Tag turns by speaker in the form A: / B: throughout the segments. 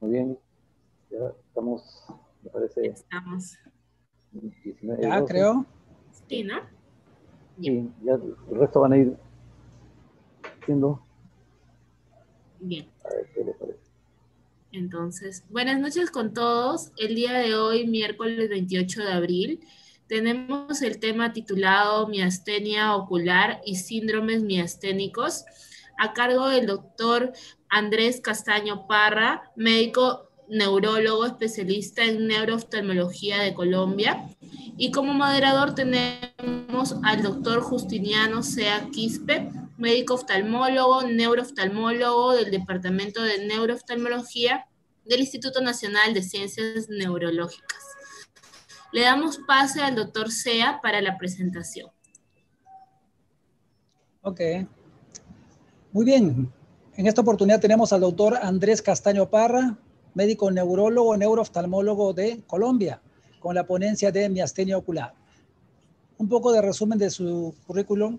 A: Muy bien, ya estamos, me parece,
B: Estamos.
A: 19,
C: Ya,
A: 12.
C: creo.
B: Sí, ¿no?
A: Sí, ya el resto van a ir siendo.
B: Bien.
A: A ver qué les parece.
B: Entonces, buenas noches con todos. El día de hoy, miércoles 28 de abril, tenemos el tema titulado Miastenia ocular y síndromes miasténicos, a cargo del doctor Andrés Castaño Parra, médico neurólogo especialista en neurooftalmología de Colombia. Y como moderador tenemos al doctor Justiniano Sea Quispe, médico oftalmólogo, neurooftalmólogo del Departamento de Neurooftalmología del Instituto Nacional de Ciencias Neurológicas. Le damos pase al doctor Sea para la presentación.
C: Ok. Muy bien. En esta oportunidad tenemos al doctor Andrés Castaño Parra, médico neurólogo, neurooftalmólogo de Colombia, con la ponencia de miastenia ocular. Un poco de resumen de su currículum.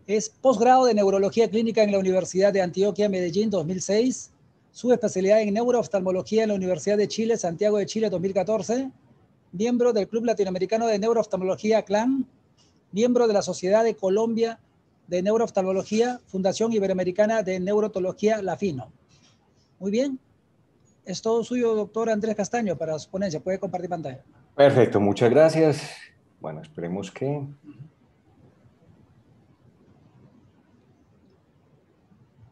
C: Es posgrado de Neurología Clínica en la Universidad de Antioquia, Medellín, 2006. Su especialidad en neurooftalmología en la Universidad de Chile, Santiago de Chile, 2014. Miembro del Club Latinoamericano de Neurooftalmología, CLAN. Miembro de la Sociedad de Colombia de Neurooftalmología, Fundación Iberoamericana de Neurotología, la FINO. Muy bien. Es todo suyo, doctor Andrés Castaño, para su ponencia. Puede compartir pantalla.
D: Perfecto, muchas gracias. Bueno, esperemos que...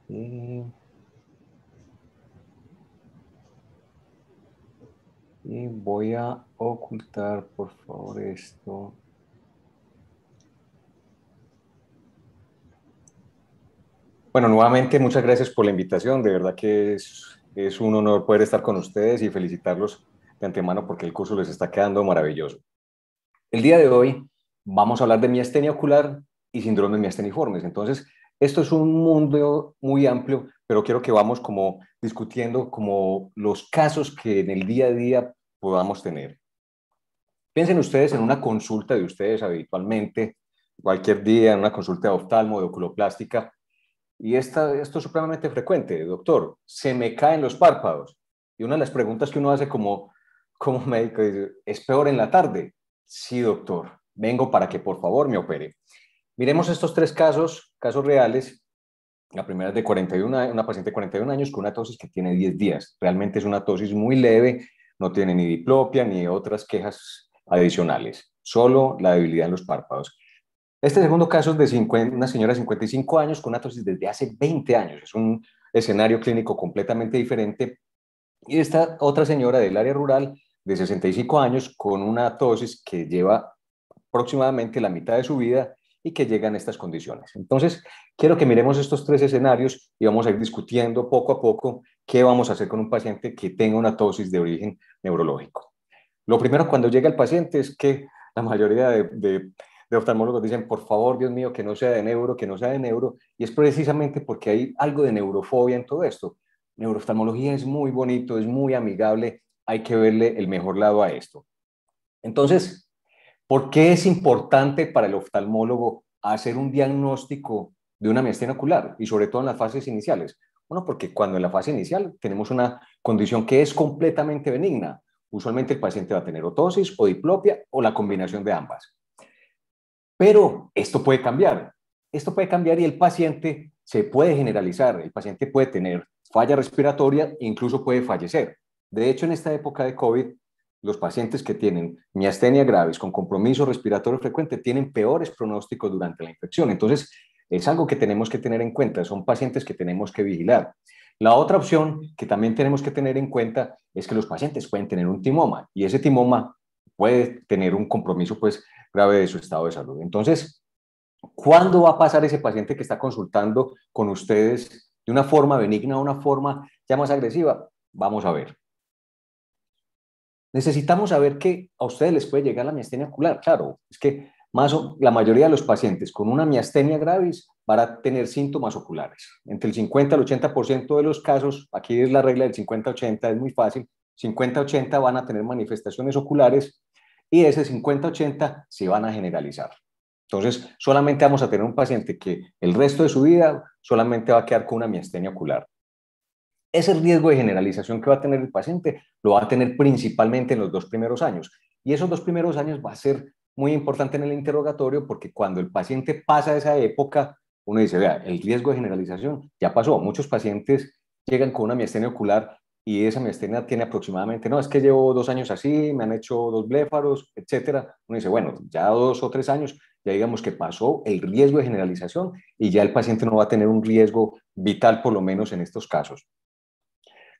D: Y voy a ocultar, por favor, esto. Bueno, nuevamente muchas gracias por la invitación. De verdad que es un honor poder estar con ustedes y felicitarlos de antemano porque el curso les está quedando maravilloso. El día de hoy vamos a hablar de miastenia ocular y síndromes miasteniformes. Entonces, esto es un mundo muy amplio, pero quiero que vamos como discutiendo como los casos que en el día a día podamos tener. Piensen ustedes en una consulta de ustedes habitualmente, cualquier día, en una consulta de oftalmo, de oculoplástica, y esto es supremamente frecuente. Doctor, se me caen los párpados. Y una de las preguntas que uno hace como médico es, ¿es peor en la tarde? Sí, doctor. Vengo para que por favor me opere. Miremos estos tres casos reales. La primera es de 41, una paciente de 41 años con una tosis que tiene 10 días. Realmente es una tosis muy leve, no tiene ni diplopia ni otras quejas adicionales, solo la debilidad en los párpados. Este segundo caso es de una señora de 55 años con una tosis desde hace 20 años. Es un escenario clínico completamente diferente. Y esta otra señora del área rural de 65 años con una tosis que lleva aproximadamente la mitad de su vida y que llega en estas condiciones. Entonces, quiero que miremos estos tres escenarios y vamos a ir discutiendo poco a poco qué vamos a hacer con un paciente que tenga una tosis de origen neurológico. Lo primero cuando llega el paciente es que la mayoría de oftalmólogos dicen, por favor, Dios mío, que no sea de neuro, que no sea de neuro, y es precisamente porque hay algo de neurofobia en todo esto. Neurooftalmología es muy bonito, es muy amigable, hay que verle el mejor lado a esto. Entonces, ¿por qué es importante para el oftalmólogo hacer un diagnóstico de una miastenia ocular y sobre todo en las fases iniciales? Bueno, porque cuando en la fase inicial tenemos una condición que es completamente benigna, usualmente el paciente va a tener otosis o diplopia o la combinación de ambas. Pero esto puede cambiar. Esto puede cambiar y el paciente se puede generalizar. El paciente puede tener falla respiratoria e incluso puede fallecer. De hecho, en esta época de COVID, los pacientes que tienen miastenia gravis con compromiso respiratorio frecuente tienen peores pronósticos durante la infección. Entonces, es algo que tenemos que tener en cuenta. Son pacientes que tenemos que vigilar. La otra opción que también tenemos que tener en cuenta es que los pacientes pueden tener un timoma y ese timoma puede tener un compromiso pues grave de su estado de salud. Entonces, ¿cuándo va a pasar ese paciente que está consultando con ustedes de una forma benigna a una forma ya más agresiva? Vamos a ver. Necesitamos saber que a ustedes les puede llegar la miastenia ocular. Claro, es que la mayoría de los pacientes con una miastenia gravis van a tener síntomas oculares. Entre el 50 al 80% de los casos, aquí es la regla del 50-80, es muy fácil, 50-80 van a tener manifestaciones oculares y ese 50-80 se van a generalizar. Entonces, solamente vamos a tener un paciente que el resto de su vida solamente va a quedar con una miastenia ocular. ese riesgo de generalización que va a tener el paciente lo va a tener principalmente en los 2 primeros años. Y esos 2 primeros años va a ser muy importante en el interrogatorio porque cuando el paciente pasa esa época, uno dice, vea, el riesgo de generalización ya pasó. Muchos pacientes llegan con una miastenia ocular y esa miastenia tiene aproximadamente, no, es que llevo 2 años así, me han hecho 2 bléfaros, etcétera. Uno dice, bueno, ya 2 o 3 años, ya digamos que pasó el riesgo de generalización y ya el paciente no va a tener un riesgo vital, por lo menos en estos casos.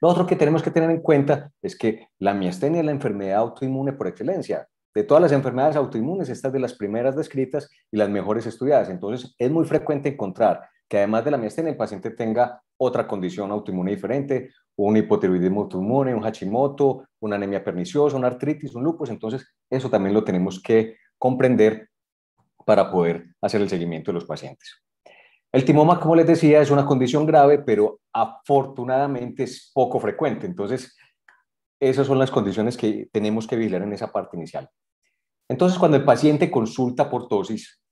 D: Lo otro que tenemos que tener en cuenta es que la miastenia es la enfermedad autoinmune por excelencia. De todas las enfermedades autoinmunes, esta es de las primeras descritas y las mejores estudiadas. Entonces, es muy frecuente encontrar que además de la miastenia, el paciente tenga otra condición autoinmune diferente, un hipotiroidismo autoinmune, un Hashimoto, una anemia perniciosa, una artritis, un lupus. Entonces, eso también lo tenemos que comprender para poder hacer el seguimiento de los pacientes. El timoma, como les decía, es una condición grave, pero afortunadamente es poco frecuente. Entonces, esas son las condiciones que tenemos que vigilar en esa parte inicial. Entonces, cuando el paciente consulta por tosis,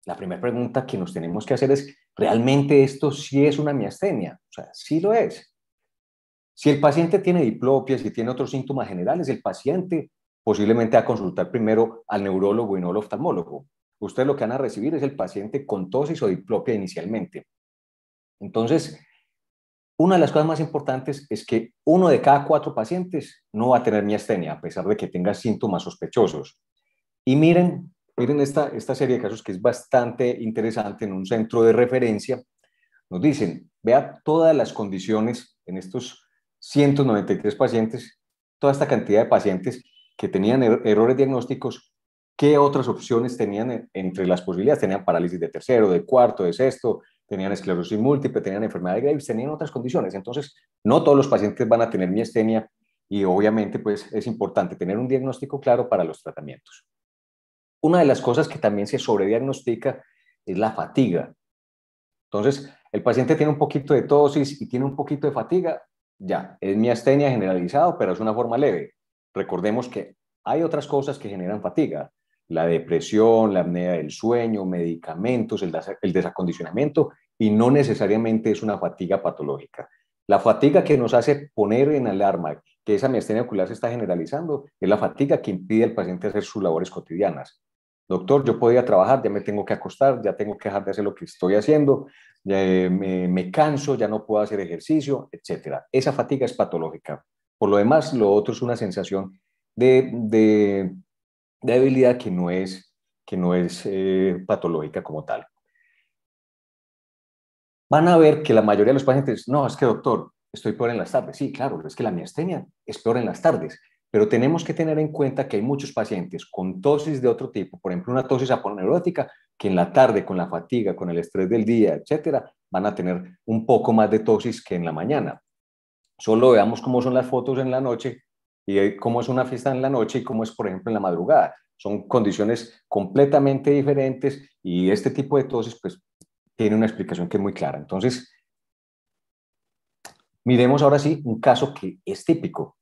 D: la primera pregunta que nos tenemos que hacer es, ¿realmente esto sí es una miastenia? O sea, sí lo es. Si el paciente tiene diplopia, si tiene otros síntomas generales, el paciente posiblemente va a consultar primero al neurólogo y no al oftalmólogo. Ustedes lo que van a recibir es el paciente con tosis o diplopia inicialmente. Entonces, una de las cosas más importantes es que 1 de cada 4 pacientes no va a tener miastenia, a pesar de que tenga síntomas sospechosos. Y miren esta serie de casos que es bastante interesante en un centro de referencia. Nos dicen, vea todas las condiciones en estos 193 pacientes, toda esta cantidad de pacientes que tenían errores diagnósticos, ¿qué otras opciones tenían entre las posibilidades? Tenían parálisis de tercero, de cuarto, de sexto, tenían esclerosis múltiple, tenían enfermedad de Graves, tenían otras condiciones. Entonces, no todos los pacientes van a tener miastenia y obviamente pues es importante tener un diagnóstico claro para los tratamientos. Una de las cosas que también se sobrediagnostica es la fatiga. Entonces, el paciente tiene un poquito de tosis y tiene un poquito de fatiga, ya, es miastenia generalizado, pero es una forma leve. Recordemos que hay otras cosas que generan fatiga, la depresión, la apnea del sueño, medicamentos, el desacondicionamiento, y no necesariamente es una fatiga patológica. La fatiga que nos hace poner en alarma que esa miastenia ocular se está generalizando es la fatiga que impide al paciente hacer sus labores cotidianas. Doctor, yo podía trabajar, ya me tengo que acostar, ya tengo que dejar de hacer lo que estoy haciendo, ya me canso, ya no puedo hacer ejercicio, etc. Esa fatiga es patológica. Por lo demás, lo otro es una sensación de debilidad que no es patológica como tal. Van a ver que la mayoría de los pacientes, no, es que doctor, estoy peor en las tardes. Sí, claro, es que la miastenia es peor en las tardes, pero tenemos que tener en cuenta que hay muchos pacientes con tosis de otro tipo, por ejemplo, una tosis aponeurótica, que en la tarde, con la fatiga, con el estrés del día, etcétera, van a tener un poco más de tosis que en la mañana. Solo veamos cómo son las fotos en la noche y cómo es una fiesta en la noche y cómo es, por ejemplo, en la madrugada. Son condiciones completamente diferentes y este tipo de tosis, pues, tiene una explicación que es muy clara. Entonces, miremos ahora sí un caso que es típico.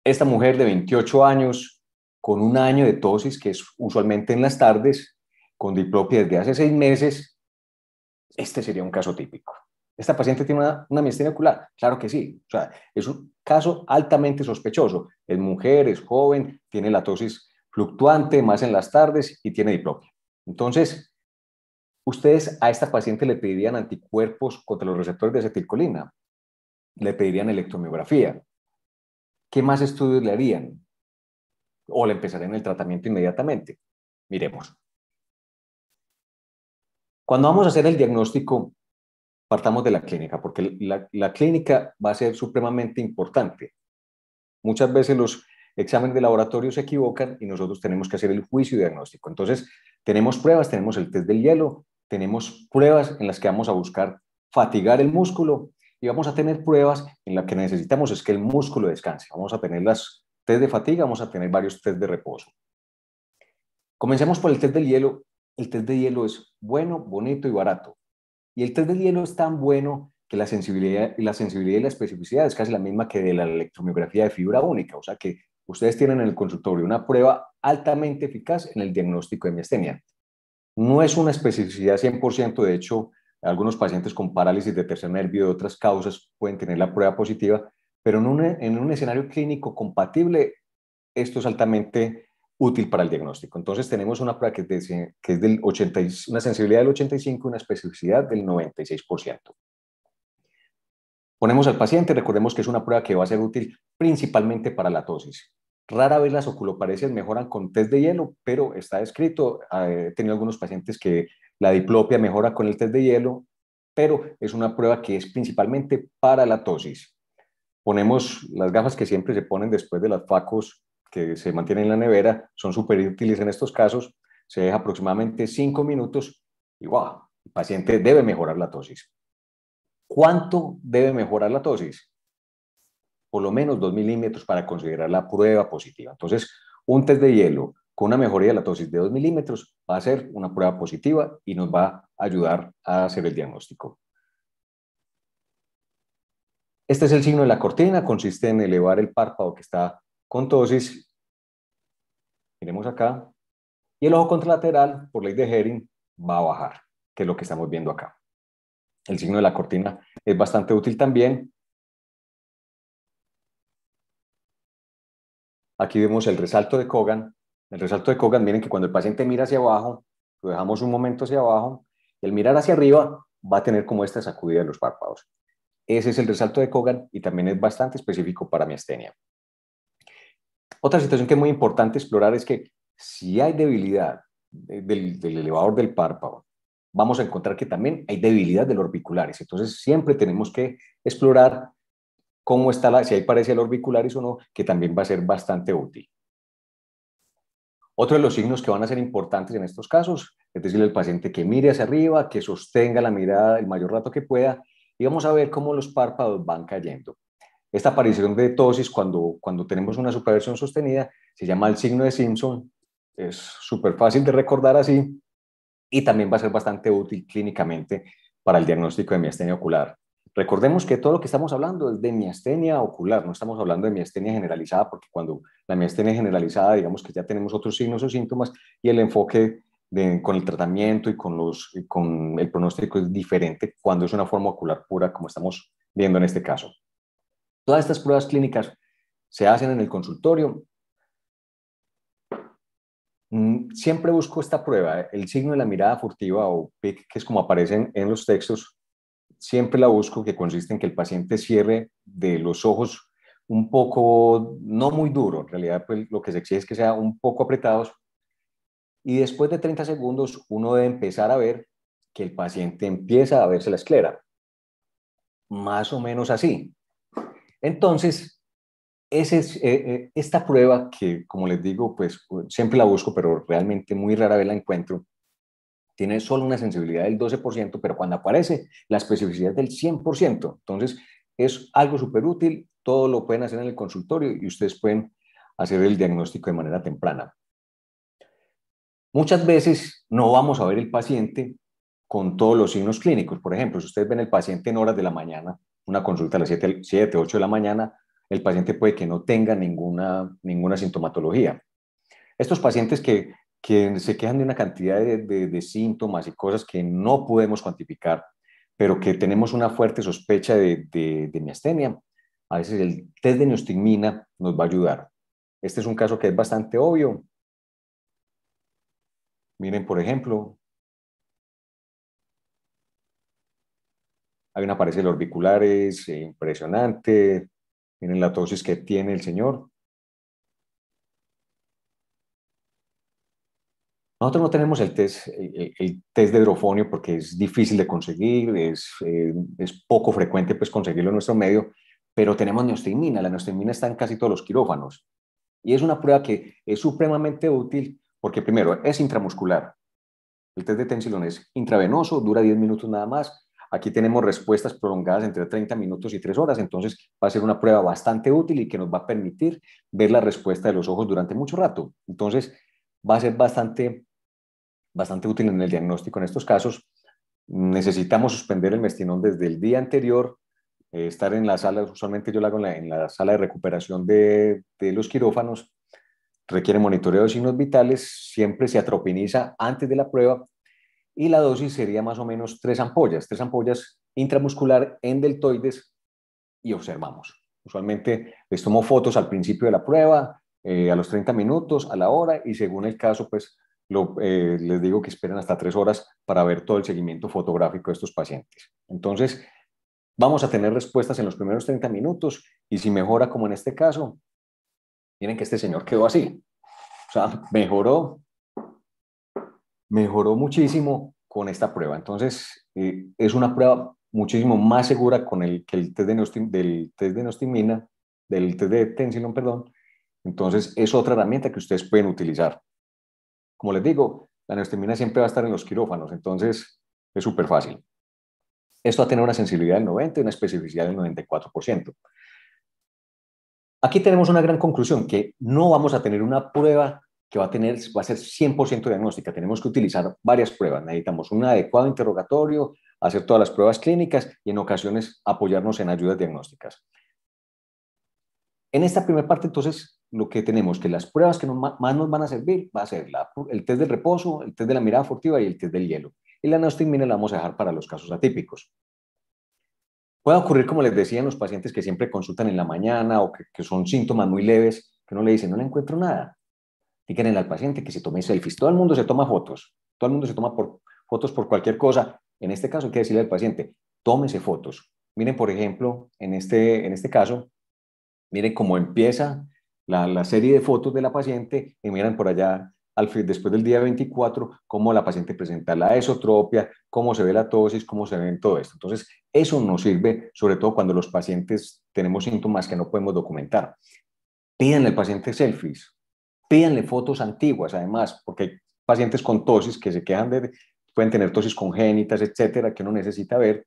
D: Esta mujer de 28 años, con 1 año de tosis, que es usualmente en las tardes, con diplopia desde hace 6 meses, este sería un caso típico. ¿Esta paciente tiene una miastenia ocular? Claro que sí. O sea, es un caso altamente sospechoso. Es mujer, es joven, tiene la tosis fluctuante, más en las tardes y tiene diplopia. Entonces, ustedes a esta paciente le pedirían anticuerpos contra los receptores de acetilcolina, le pedirían electromiografía. ¿Qué más estudios le harían? ¿O le empezarían el tratamiento inmediatamente? Miremos. Cuando vamos a hacer el diagnóstico, partamos de la clínica, porque la clínica va a ser supremamente importante. Muchas veces los exámenes de laboratorio se equivocan y nosotros tenemos que hacer el juicio diagnóstico. Entonces, tenemos pruebas, tenemos el test del hielo, tenemos pruebas en las que vamos a buscar fatigar el músculo y vamos a tener pruebas en las que necesitamos es que el músculo descanse. Vamos a tener las test de fatiga, vamos a tener varios test de reposo. Comencemos por el test del hielo. El test de hielo es bueno, bonito y barato. Y el test del hielo es tan bueno que la sensibilidad y la especificidad es casi la misma que de la electromiografía de fibra única. O sea que ustedes tienen en el consultorio una prueba altamente eficaz en el diagnóstico de miastenia. No es una especificidad 100%, de hecho, Algunos pacientes con parálisis de tercer nervio y otras causas pueden tener la prueba positiva, pero en un escenario clínico compatible, esto es altamente útil para el diagnóstico. Entonces tenemos una prueba que es del 80, una sensibilidad del 85 y una especificidad del 96%. Ponemos al paciente, recordemos que es una prueba que va a ser útil principalmente para la tosis. Rara vez las oculoparesias mejoran con test de hielo, pero está descrito, he tenido algunos pacientes que la diplopia mejora con el test de hielo, pero es una prueba que es principalmente para la tosis. Ponemos las gafas que siempre se ponen después de las facos que se mantienen en la nevera, son súper útiles en estos casos, se deja aproximadamente 5 minutos y wow, el paciente debe mejorar la tosis. ¿Cuánto debe mejorar la tosis? Por lo menos 2 milímetros para considerar la prueba positiva. Entonces, un test de hielo con una mejoría de la tosis de 2 milímetros va a ser una prueba positiva y nos va a ayudar a hacer el diagnóstico. Este es el signo de la cortina, consiste en elevar el párpado que está con tosis. Miremos acá. Y el ojo contralateral, por ley de Hering, va a bajar, que es lo que estamos viendo acá. El signo de la cortina es bastante útil también. Aquí vemos el resalto de Cogan. El resalto de Cogan, miren que cuando el paciente mira hacia abajo, lo dejamos un momento hacia abajo, y el mirar hacia arriba va a tener como esta sacudida de los párpados. Ese es el resalto de Cogan y también es bastante específico para miastenia. Otra situación que es muy importante explorar es que si hay debilidad del elevador del párpado, vamos a encontrar que también hay debilidad de los orbiculares. Entonces siempre tenemos que explorar cómo está si hay paresia de los orbiculares o no, que también va a ser bastante útil. Otro de los signos que van a ser importantes en estos casos es decirle al paciente que mire hacia arriba, que sostenga la mirada el mayor rato que pueda y vamos a ver cómo los párpados van cayendo. Esta aparición de tosis cuando tenemos una supraversión sostenida se llama el signo de Simpson, es súper fácil de recordar así y también va a ser bastante útil clínicamente para el diagnóstico de miastenia ocular. Recordemos que todo lo que estamos hablando es de miastenia ocular, no estamos hablando de miastenia generalizada, porque cuando la miastenia generalizada, digamos que ya tenemos otros signos o síntomas y el enfoque con el tratamiento y con el pronóstico es diferente cuando es una forma ocular pura, como estamos viendo en este caso. Todas estas pruebas clínicas se hacen en el consultorio. Siempre busco esta prueba, el signo de la mirada furtiva o PIC, que es como aparecen en los textos, siempre la busco, que consiste en que el paciente cierre de los ojos un poco, no muy duro, en realidad pues, lo que se exige es que sea un poco apretados y después de 30 segundos uno debe empezar a ver que el paciente empieza a verse la esclera, más o menos así. Entonces, esta prueba que, como les digo, pues siempre la busco, pero realmente muy rara vez la encuentro, tiene solo una sensibilidad del 12%, pero cuando aparece la especificidad es del 100%. Entonces, es algo súper útil, todo lo pueden hacer en el consultorio y ustedes pueden hacer el diagnóstico de manera temprana. Muchas veces no vamos a ver el paciente con todos los signos clínicos. Por ejemplo, si ustedes ven el paciente en horas de la mañana, una consulta a las 7, 8 de la mañana, el paciente puede que no tenga ninguna sintomatología. Estos pacientes que se quejan de una cantidad de síntomas y cosas que no podemos cuantificar, pero que tenemos una fuerte sospecha de miastenia, a veces el test de neostigmina nos va a ayudar. Este es un caso que es bastante obvio. Miren, por ejemplo, hay una pareja de orbiculares impresionante. Miren la tosis que tiene el señor. Nosotros no tenemos el test de hidrofonio porque es difícil de conseguir, es poco frecuente pues, conseguirlo en nuestro medio, pero tenemos neostigmina. La neostigmina está en casi todos los quirófanos y es una prueba que es supremamente útil porque primero es intramuscular. El test de tensilón es intravenoso, dura 10 minutos nada más. Aquí tenemos respuestas prolongadas entre 30 minutos y 3 horas, entonces va a ser una prueba bastante útil y que nos va a permitir ver la respuesta de los ojos durante mucho rato. Entonces va a ser bastante útil en el diagnóstico en estos casos. Necesitamos suspender el mestinón desde el día anterior, estar en la sala, usualmente yo lo hago en la sala de recuperación de los quirófanos, requiere monitoreo de signos vitales, siempre se atropiniza antes de la prueba y la dosis sería más o menos 3 ampollas intramuscular en deltoides y observamos. Usualmente les tomo fotos al principio de la prueba, a los 30 minutos, a la hora, y según el caso, pues les digo que esperen hasta 3 horas para ver todo el seguimiento fotográfico de estos pacientes. Entonces, vamos a tener respuestas en los primeros 30 minutos y si mejora como en este caso, miren que este señor quedó así. O sea, mejoró muchísimo con esta prueba. Entonces, es una prueba muchísimo más segura que el test de neostimina, del test de tensilón, perdón. Entonces, es otra herramienta que ustedes pueden utilizar. Como les digo, la neostimina siempre va a estar en los quirófanos, entonces es súper fácil. Esto va a tener una sensibilidad del 90 y una especificidad del 94%. Aquí tenemos una gran conclusión, que no vamos a tener una prueba que va a ser 100% diagnóstica. Tenemos que utilizar varias pruebas. Necesitamos un adecuado interrogatorio, hacer todas las pruebas clínicas y en ocasiones apoyarnos en ayudas diagnósticas. En esta primera parte, entonces, lo que tenemos que las pruebas que más nos van a servir va a ser el test del reposo, el test de la mirada furtiva y el test del hielo. Y la neostimina la vamos a dejar para los casos atípicos. Puede ocurrir, como les decía, en los pacientes que siempre consultan en la mañana o que son síntomas muy leves, que uno le dice, no le encuentro nada. Díganle al paciente que se tome selfies. Todo el mundo se toma fotos. Todo el mundo se toma fotos por cualquier cosa. En este caso hay que decirle al paciente, tómese fotos. Miren, por ejemplo, en este caso, miren cómo empieza la serie de fotos de la paciente y miren por allá, después del día 24, cómo la paciente presenta la esotropia, cómo se ve la tosis, cómo se ve todo esto. Entonces, eso nos sirve, sobre todo cuando los pacientes tenemos síntomas que no podemos documentar. Pídanle al paciente selfies, pídanle fotos antiguas, además, porque hay pacientes con tosis que se quejan pueden tener tosis congénitas, etcétera, que uno necesita ver.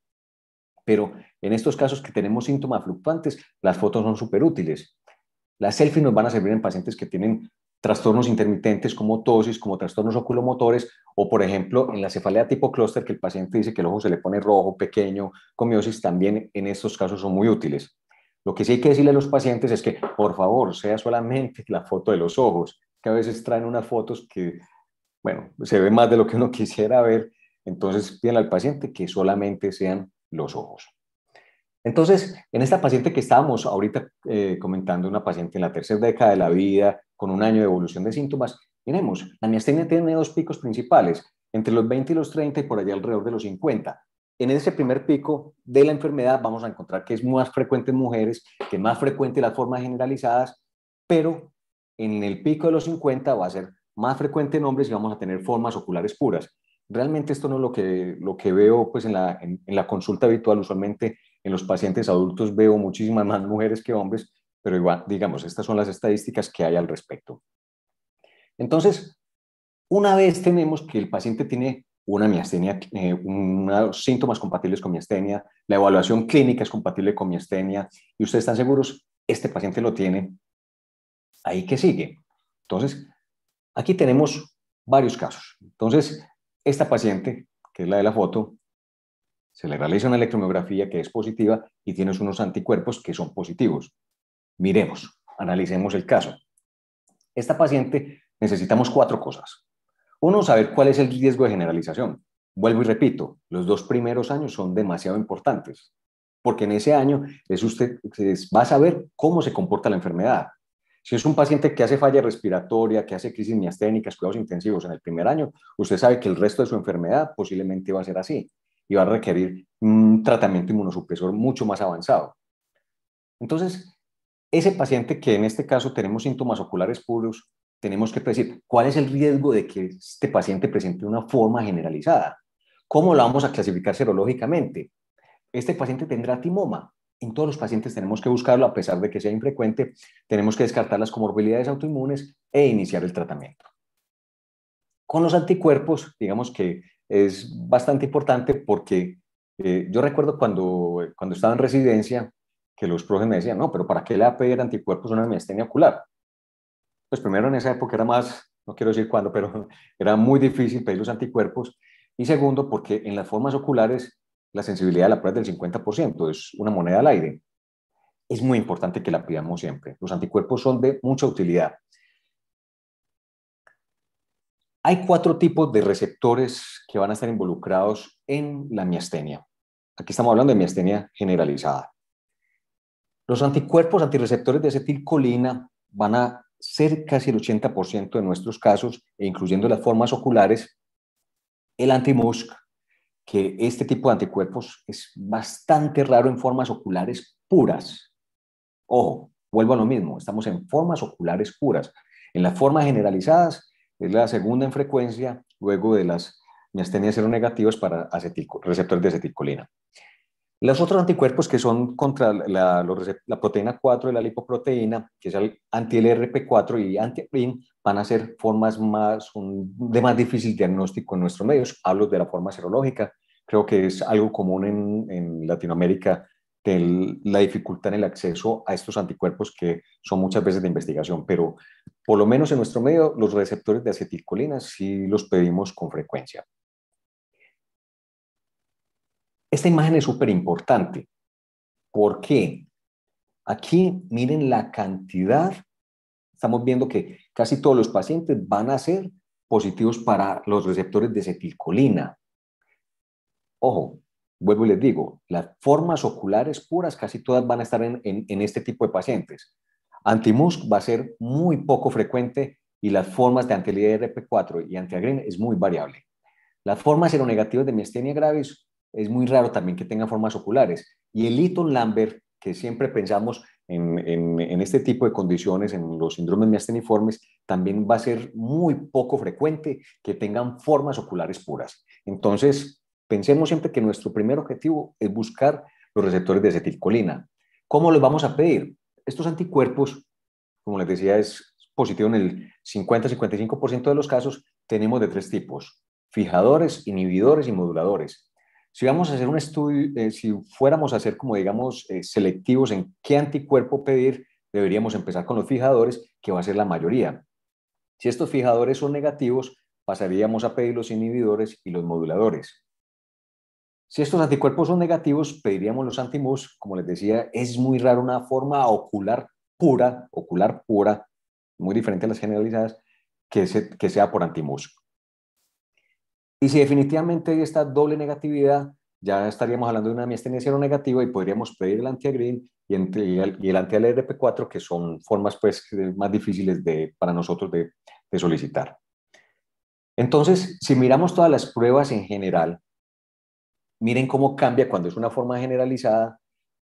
D: Pero en estos casos que tenemos síntomas fluctuantes, las fotos son súper útiles. Las selfies nos van a servir en pacientes que tienen trastornos intermitentes como tosis, como trastornos oculomotores, o por ejemplo en la cefalea tipo clúster, que el paciente dice que el ojo se le pone rojo, pequeño, con miosis, también en estos casos son muy útiles. Lo que sí hay que decirle a los pacientes es que, por favor, sea solamente la foto de los ojos, que a veces traen unas fotos que, bueno, se ve más de lo que uno quisiera ver, entonces piden al paciente que solamente sean los ojos. Entonces, en esta paciente que estábamos ahorita comentando, una paciente en la tercera década de la vida, con un año de evolución de síntomas, miremos, la miastenia tiene 2 picos principales, entre los 20 y los 30 y por allá alrededor de los 50. En ese primer pico de la enfermedad vamos a encontrar que es más frecuente en mujeres, que es más frecuente las formas generalizadas, pero en el pico de los 50 va a ser más frecuente en hombres y vamos a tener formas oculares puras. Realmente esto no es lo que veo pues, en la consulta habitual. Usualmente en los pacientes adultos veo muchísimas más mujeres que hombres, pero igual, digamos, estas son las estadísticas que hay al respecto. Entonces, una vez tenemos que el paciente tiene una miastenia, unos síntomas compatibles con miastenia, la evaluación clínica es compatible con miastenia y ustedes están seguros, este paciente lo tiene, ¿ahí qué sigue? Entonces, aquí tenemos varios casos. Entonces, esta paciente, que es la de la foto, se le realiza una electromiografía que es positiva y tienes unos anticuerpos que son positivos. Miremos, analicemos el caso. Esta paciente necesitamos 4 cosas. Uno, saber cuál es el riesgo de generalización. Vuelvo y repito, los 2 primeros años son demasiado importantes, porque en ese año usted va a saber cómo se comporta la enfermedad. Si es un paciente que hace falla respiratoria, que hace crisis miasténicas, cuidados intensivos en el primer año, usted sabe que el resto de su enfermedad posiblemente va a ser así y va a requerir un tratamiento inmunosupresor mucho más avanzado. Entonces, ese paciente que en este caso tenemos síntomas oculares puros, tenemos que decir cuál es el riesgo de que este paciente presente una forma generalizada. ¿Cómo lo vamos a clasificar serológicamente? Este paciente tendrá timoma. En todos los pacientes tenemos que buscarlo, a pesar de que sea infrecuente, tenemos que descartar las comorbilidades autoinmunes e iniciar el tratamiento. Con los anticuerpos, digamos que es bastante importante porque yo recuerdo cuando estaba en residencia que los profes me decían, no, pero ¿para qué le va a pedir anticuerpos a una miastenia ocular? Pues primero en esa época era más, no quiero decir cuándo, pero era muy difícil pedir los anticuerpos. Y segundo, porque en las formas oculares la sensibilidad de la prueba es del 50%, es una moneda al aire. Es muy importante que la pidamos siempre. Los anticuerpos son de mucha utilidad. Hay 4 tipos de receptores que van a estar involucrados en la miastenia. Aquí estamos hablando de miastenia generalizada. Los anticuerpos antirreceptores de acetilcolina van a ser casi el 80% de nuestros casos, e incluyendo las formas oculares, el anti-MuSK, que este tipo de anticuerpos es bastante raro en formas oculares puras. Ojo, vuelvo a lo mismo, estamos en formas oculares puras. En las formas generalizadas es la segunda en frecuencia, luego de las miastenias seronegativas para receptores de acetilcolina. Los otros anticuerpos que son contra la proteína 4 de la lipoproteína, que es el anti-LRP4 y anti-AGRIN, van a ser formas de más difícil diagnóstico en nuestros medios. Hablo de la forma serológica. Creo que es algo común en Latinoamérica, la dificultad en el acceso a estos anticuerpos que son muchas veces de investigación, pero por lo menos en nuestro medio los receptores de acetilcolina sí los pedimos con frecuencia. Esta imagen es súper importante. ¿Por qué? Aquí miren la cantidad. Estamos viendo que casi todos los pacientes van a ser positivos para los receptores de acetilcolina. Ojo, vuelvo y les digo, las formas oculares puras casi todas van a estar en este tipo de pacientes. Anti-MuSK va a ser muy poco frecuente y las formas de anti-LRP4 y anti-AGRIN es muy variable. Las formas seronegativas de miastenia gravis es muy raro también que tengan formas oculares. Y el Eaton-Lambert, que siempre pensamos en este tipo de condiciones, en los síndromes miasteniformes, también va a ser muy poco frecuente que tengan formas oculares puras. Entonces, pensemos siempre que nuestro primer objetivo es buscar los receptores de acetilcolina. ¿Cómo los vamos a pedir? Estos anticuerpos, como les decía, es positivo en el 50-55% de los casos. Tenemos de 3 tipos: fijadores, inhibidores y moduladores. Si vamos a hacer un estudio, si fuéramos a hacer como digamos selectivos en qué anticuerpo pedir, deberíamos empezar con los fijadores, que va a ser la mayoría. Si estos fijadores son negativos, pasaríamos a pedir los inhibidores y los moduladores. Si estos anticuerpos son negativos, pediríamos los anti-MuSK. Como les decía, es muy raro una forma ocular pura, muy diferente a las generalizadas, que sea por anti-MuSK. Y si definitivamente hay esta doble negatividad, ya estaríamos hablando de una miastenia seronegativa y podríamos pedir el anti-AGRIN y el anti-LRP4, que son formas pues, más difíciles para nosotros de solicitar. Entonces, si miramos todas las pruebas en general, miren cómo cambia cuando es una forma generalizada,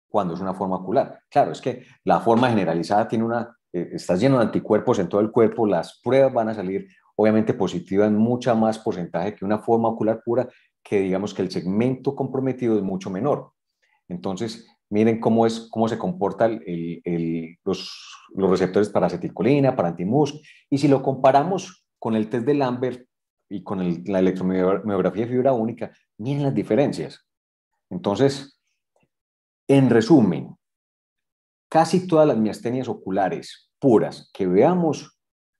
D: cuando es una forma ocular. Claro, es que la forma generalizada tiene está lleno de anticuerpos en todo el cuerpo, las pruebas van a salir obviamente positivas en mucha más porcentaje que una forma ocular pura, que digamos que el segmento comprometido es mucho menor. Entonces, miren cómo se comportan los receptores para acetilcolina, para anti-MuSK, y si lo comparamos con el test de Lambert y con la electromiografía de fibra única, miren las diferencias. Entonces, en resumen, casi todas las miastenias oculares puras que veamos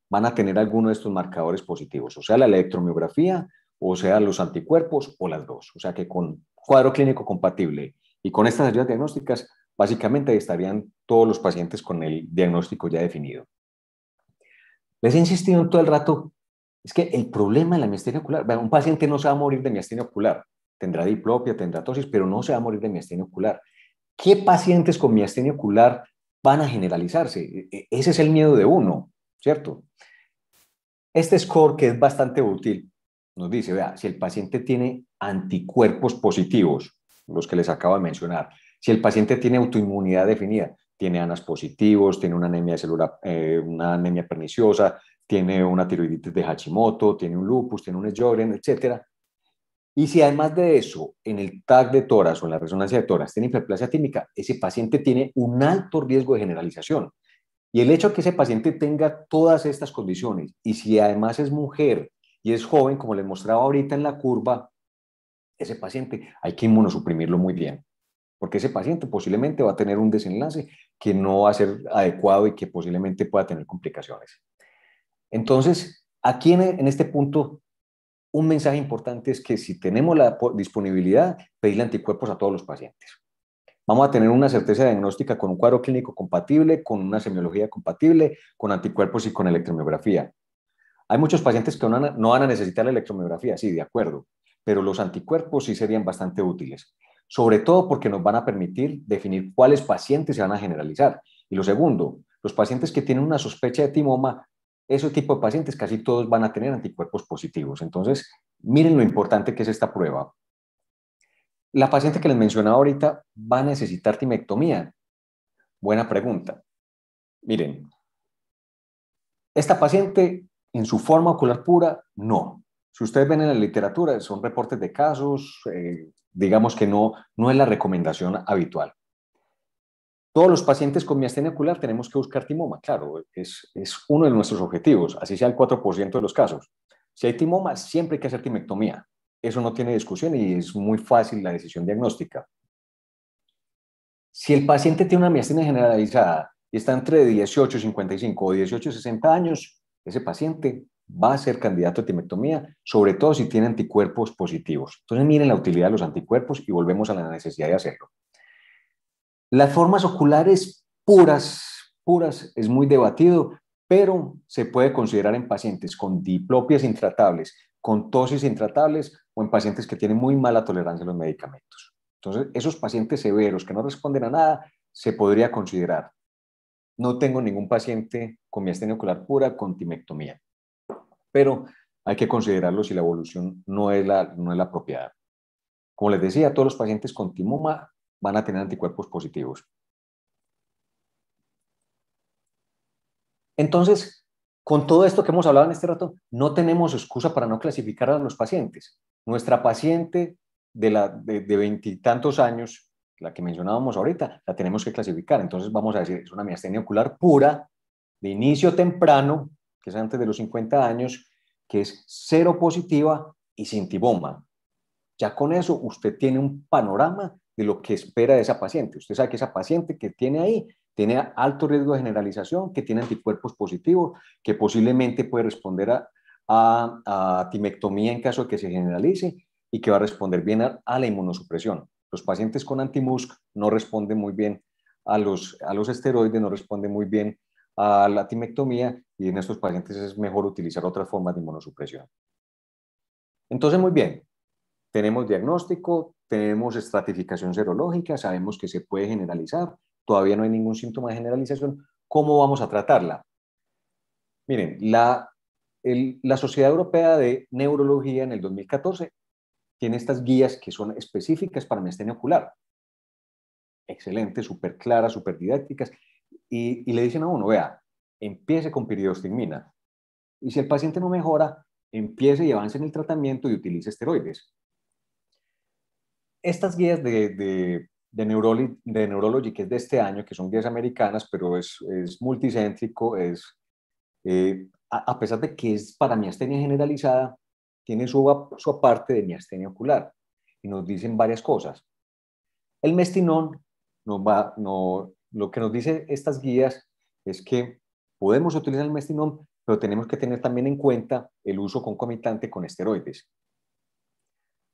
D: van a tener alguno de estos marcadores positivos, o sea, la electromiografía, o sea, los anticuerpos, o las dos. O sea, que con cuadro clínico compatible y con estas ayudas diagnósticas, básicamente estarían todos los pacientes con el diagnóstico ya definido. Les he insistido en todo el rato, es que el problema de la miastenia ocular, un paciente no se va a morir de miastenia ocular, tendrá diplopia, tendrá tosis, pero no se va a morir de miastenia ocular. ¿Qué pacientes con miastenia ocular van a generalizarse? Ese es el miedo de uno, ¿cierto? Este score, que es bastante útil, nos dice, vea, si el paciente tiene anticuerpos positivos, los que les acabo de mencionar, si el paciente tiene autoinmunidad definida, tiene ANAS positivos, tiene una anemia una anemia perniciosa, tiene una tiroiditis de Hashimoto, tiene un lupus, tiene un Sjögren, etc. Y si además de eso, en el TAC de tórax o en la resonancia de tórax tiene hiperplasia tímica, ese paciente tiene un alto riesgo de generalización. Y el hecho de que ese paciente tenga todas estas condiciones, y si además es mujer y es joven, como les mostraba ahorita en la curva, ese paciente hay que inmunosuprimirlo muy bien, porque ese paciente posiblemente va a tener un desenlace que no va a ser adecuado y que posiblemente pueda tener complicaciones. Entonces, aquí en este punto, un mensaje importante es que si tenemos la disponibilidad, pedirle anticuerpos a todos los pacientes. Vamos a tener una certeza diagnóstica con un cuadro clínico compatible, con una semiología compatible, con anticuerpos y con electromiografía. Hay muchos pacientes que no van a necesitar la electromiografía, sí, de acuerdo, pero los anticuerpos sí serían bastante útiles, sobre todo porque nos van a permitir definir cuáles pacientes se van a generalizar. Y lo segundo, los pacientes que tienen una sospecha de timoma, ese tipo de pacientes casi todos van a tener anticuerpos positivos. Entonces, miren lo importante que es esta prueba. La paciente que les mencionaba ahorita va a necesitar timectomía. Buena pregunta. Miren, esta paciente en su forma ocular pura, no. Si ustedes ven en la literatura, son reportes de casos, digamos que no es la recomendación habitual. Todos los pacientes con miastenia ocular tenemos que buscar timoma, claro, es uno de nuestros objetivos, así sea el 4% de los casos. Si hay timoma, siempre hay que hacer timectomía. Eso no tiene discusión y es muy fácil la decisión diagnóstica. Si el paciente tiene una miastenia generalizada y está entre 18 y 55 o 18 y 60 años, ese paciente va a ser candidato a timectomía, sobre todo si tiene anticuerpos positivos. Entonces miren la utilidad de los anticuerpos y volvemos a la necesidad de hacerlo. Las formas oculares puras es muy debatido, pero se puede considerar en pacientes con diplopias intratables, con tosis intratables o en pacientes que tienen muy mala tolerancia a los medicamentos. Entonces, esos pacientes severos que no responden a nada, se podría considerar. No tengo ningún paciente con miastenia ocular pura con timectomía, pero hay que considerarlo si la evolución no es la apropiada. Como les decía, todos los pacientes con timoma van a tener anticuerpos positivos. Entonces, con todo esto que hemos hablado en este rato, no tenemos excusa para no clasificar a los pacientes. Nuestra paciente de 20 y tantos años, la que mencionábamos ahorita, la tenemos que clasificar. Entonces vamos a decir, es una miastenia ocular pura, de inicio temprano, que es antes de los 50 años, que es cero positiva y sin timoma. Ya con eso usted tiene un panorama de lo que espera de esa paciente. Usted sabe que esa paciente que tiene ahí tiene alto riesgo de generalización, que tiene anticuerpos positivos, que posiblemente puede responder a timectomía en caso de que se generalice y que va a responder bien a la inmunosupresión. Los pacientes con anti-MuSK no responden muy bien a los esteroides, no responden muy bien a la timectomía y en estos pacientes es mejor utilizar otras formas de inmunosupresión. Entonces, muy bien. Tenemos diagnóstico, tenemos estratificación serológica, sabemos que se puede generalizar, todavía no hay ningún síntoma de generalización. ¿Cómo vamos a tratarla? Miren, la Sociedad Europea de Neurología en el 2014 tiene estas guías que son específicas para miastenia ocular. Excelente, súper claras, súper didácticas. Y le dicen a uno, vea, empiece con piridostigmina. Y si el paciente no mejora, empiece y avance en el tratamiento y utilice esteroides. Estas guías de Neurology, que es de este año, que son guías americanas, pero es multicéntrico, a pesar de que es para miastenia generalizada, tiene su aparte de miastenia ocular y nos dicen varias cosas. El mestinón, lo que nos dice estas guías es que podemos utilizar el mestinón, pero tenemos que tener también en cuenta el uso concomitante con esteroides.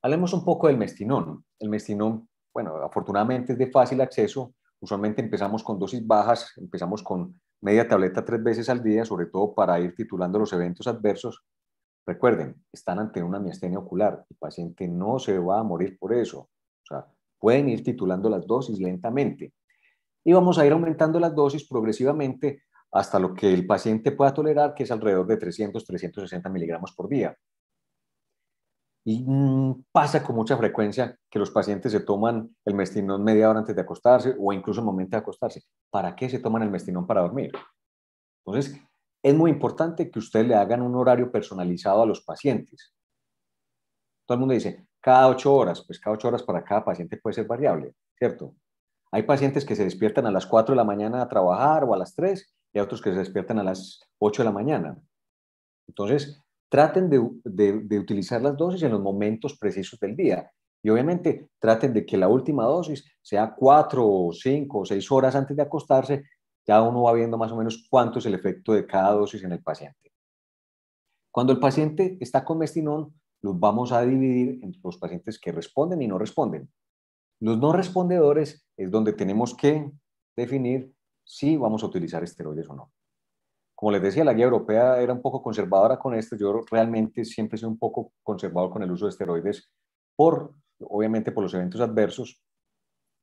D: Hablemos un poco del mestinón. El mestinón, bueno, afortunadamente es de fácil acceso. Usualmente empezamos con dosis bajas, empezamos con media tableta 3 veces al día, sobre todo para ir titulando los eventos adversos. Recuerden, están ante una miastenia ocular. El paciente no se va a morir por eso. O sea, pueden ir titulando las dosis lentamente. Y vamos a ir aumentando las dosis progresivamente hasta lo que el paciente pueda tolerar, que es alrededor de 300-360 miligramos por día. Y pasa con mucha frecuencia que los pacientes se toman el mestinón media hora antes de acostarse o incluso en el momento de acostarse. ¿Para qué se toman el mestinón para dormir? Entonces, es muy importante que ustedes le hagan un horario personalizado a los pacientes. Todo el mundo dice, cada 8 horas, pues cada 8 horas para cada paciente puede ser variable, ¿cierto? Hay pacientes que se despiertan a las 4 de la mañana a trabajar o a las 3 y hay otros que se despiertan a las 8 de la mañana. Entonces, traten de utilizar las dosis en los momentos precisos del día. Y obviamente traten de que la última dosis sea 4, 5 o 6 horas antes de acostarse. Ya uno va viendo más o menos cuánto es el efecto de cada dosis en el paciente. Cuando el paciente está con mestinón, los vamos a dividir entre los pacientes que responden y no responden. Los no respondedores es donde tenemos que definir si vamos a utilizar esteroides o no. como les decía, la guía europea era un poco conservadora con esto. Yo realmente siempre he sido un poco conservador con el uso de esteroides obviamente por los eventos adversos.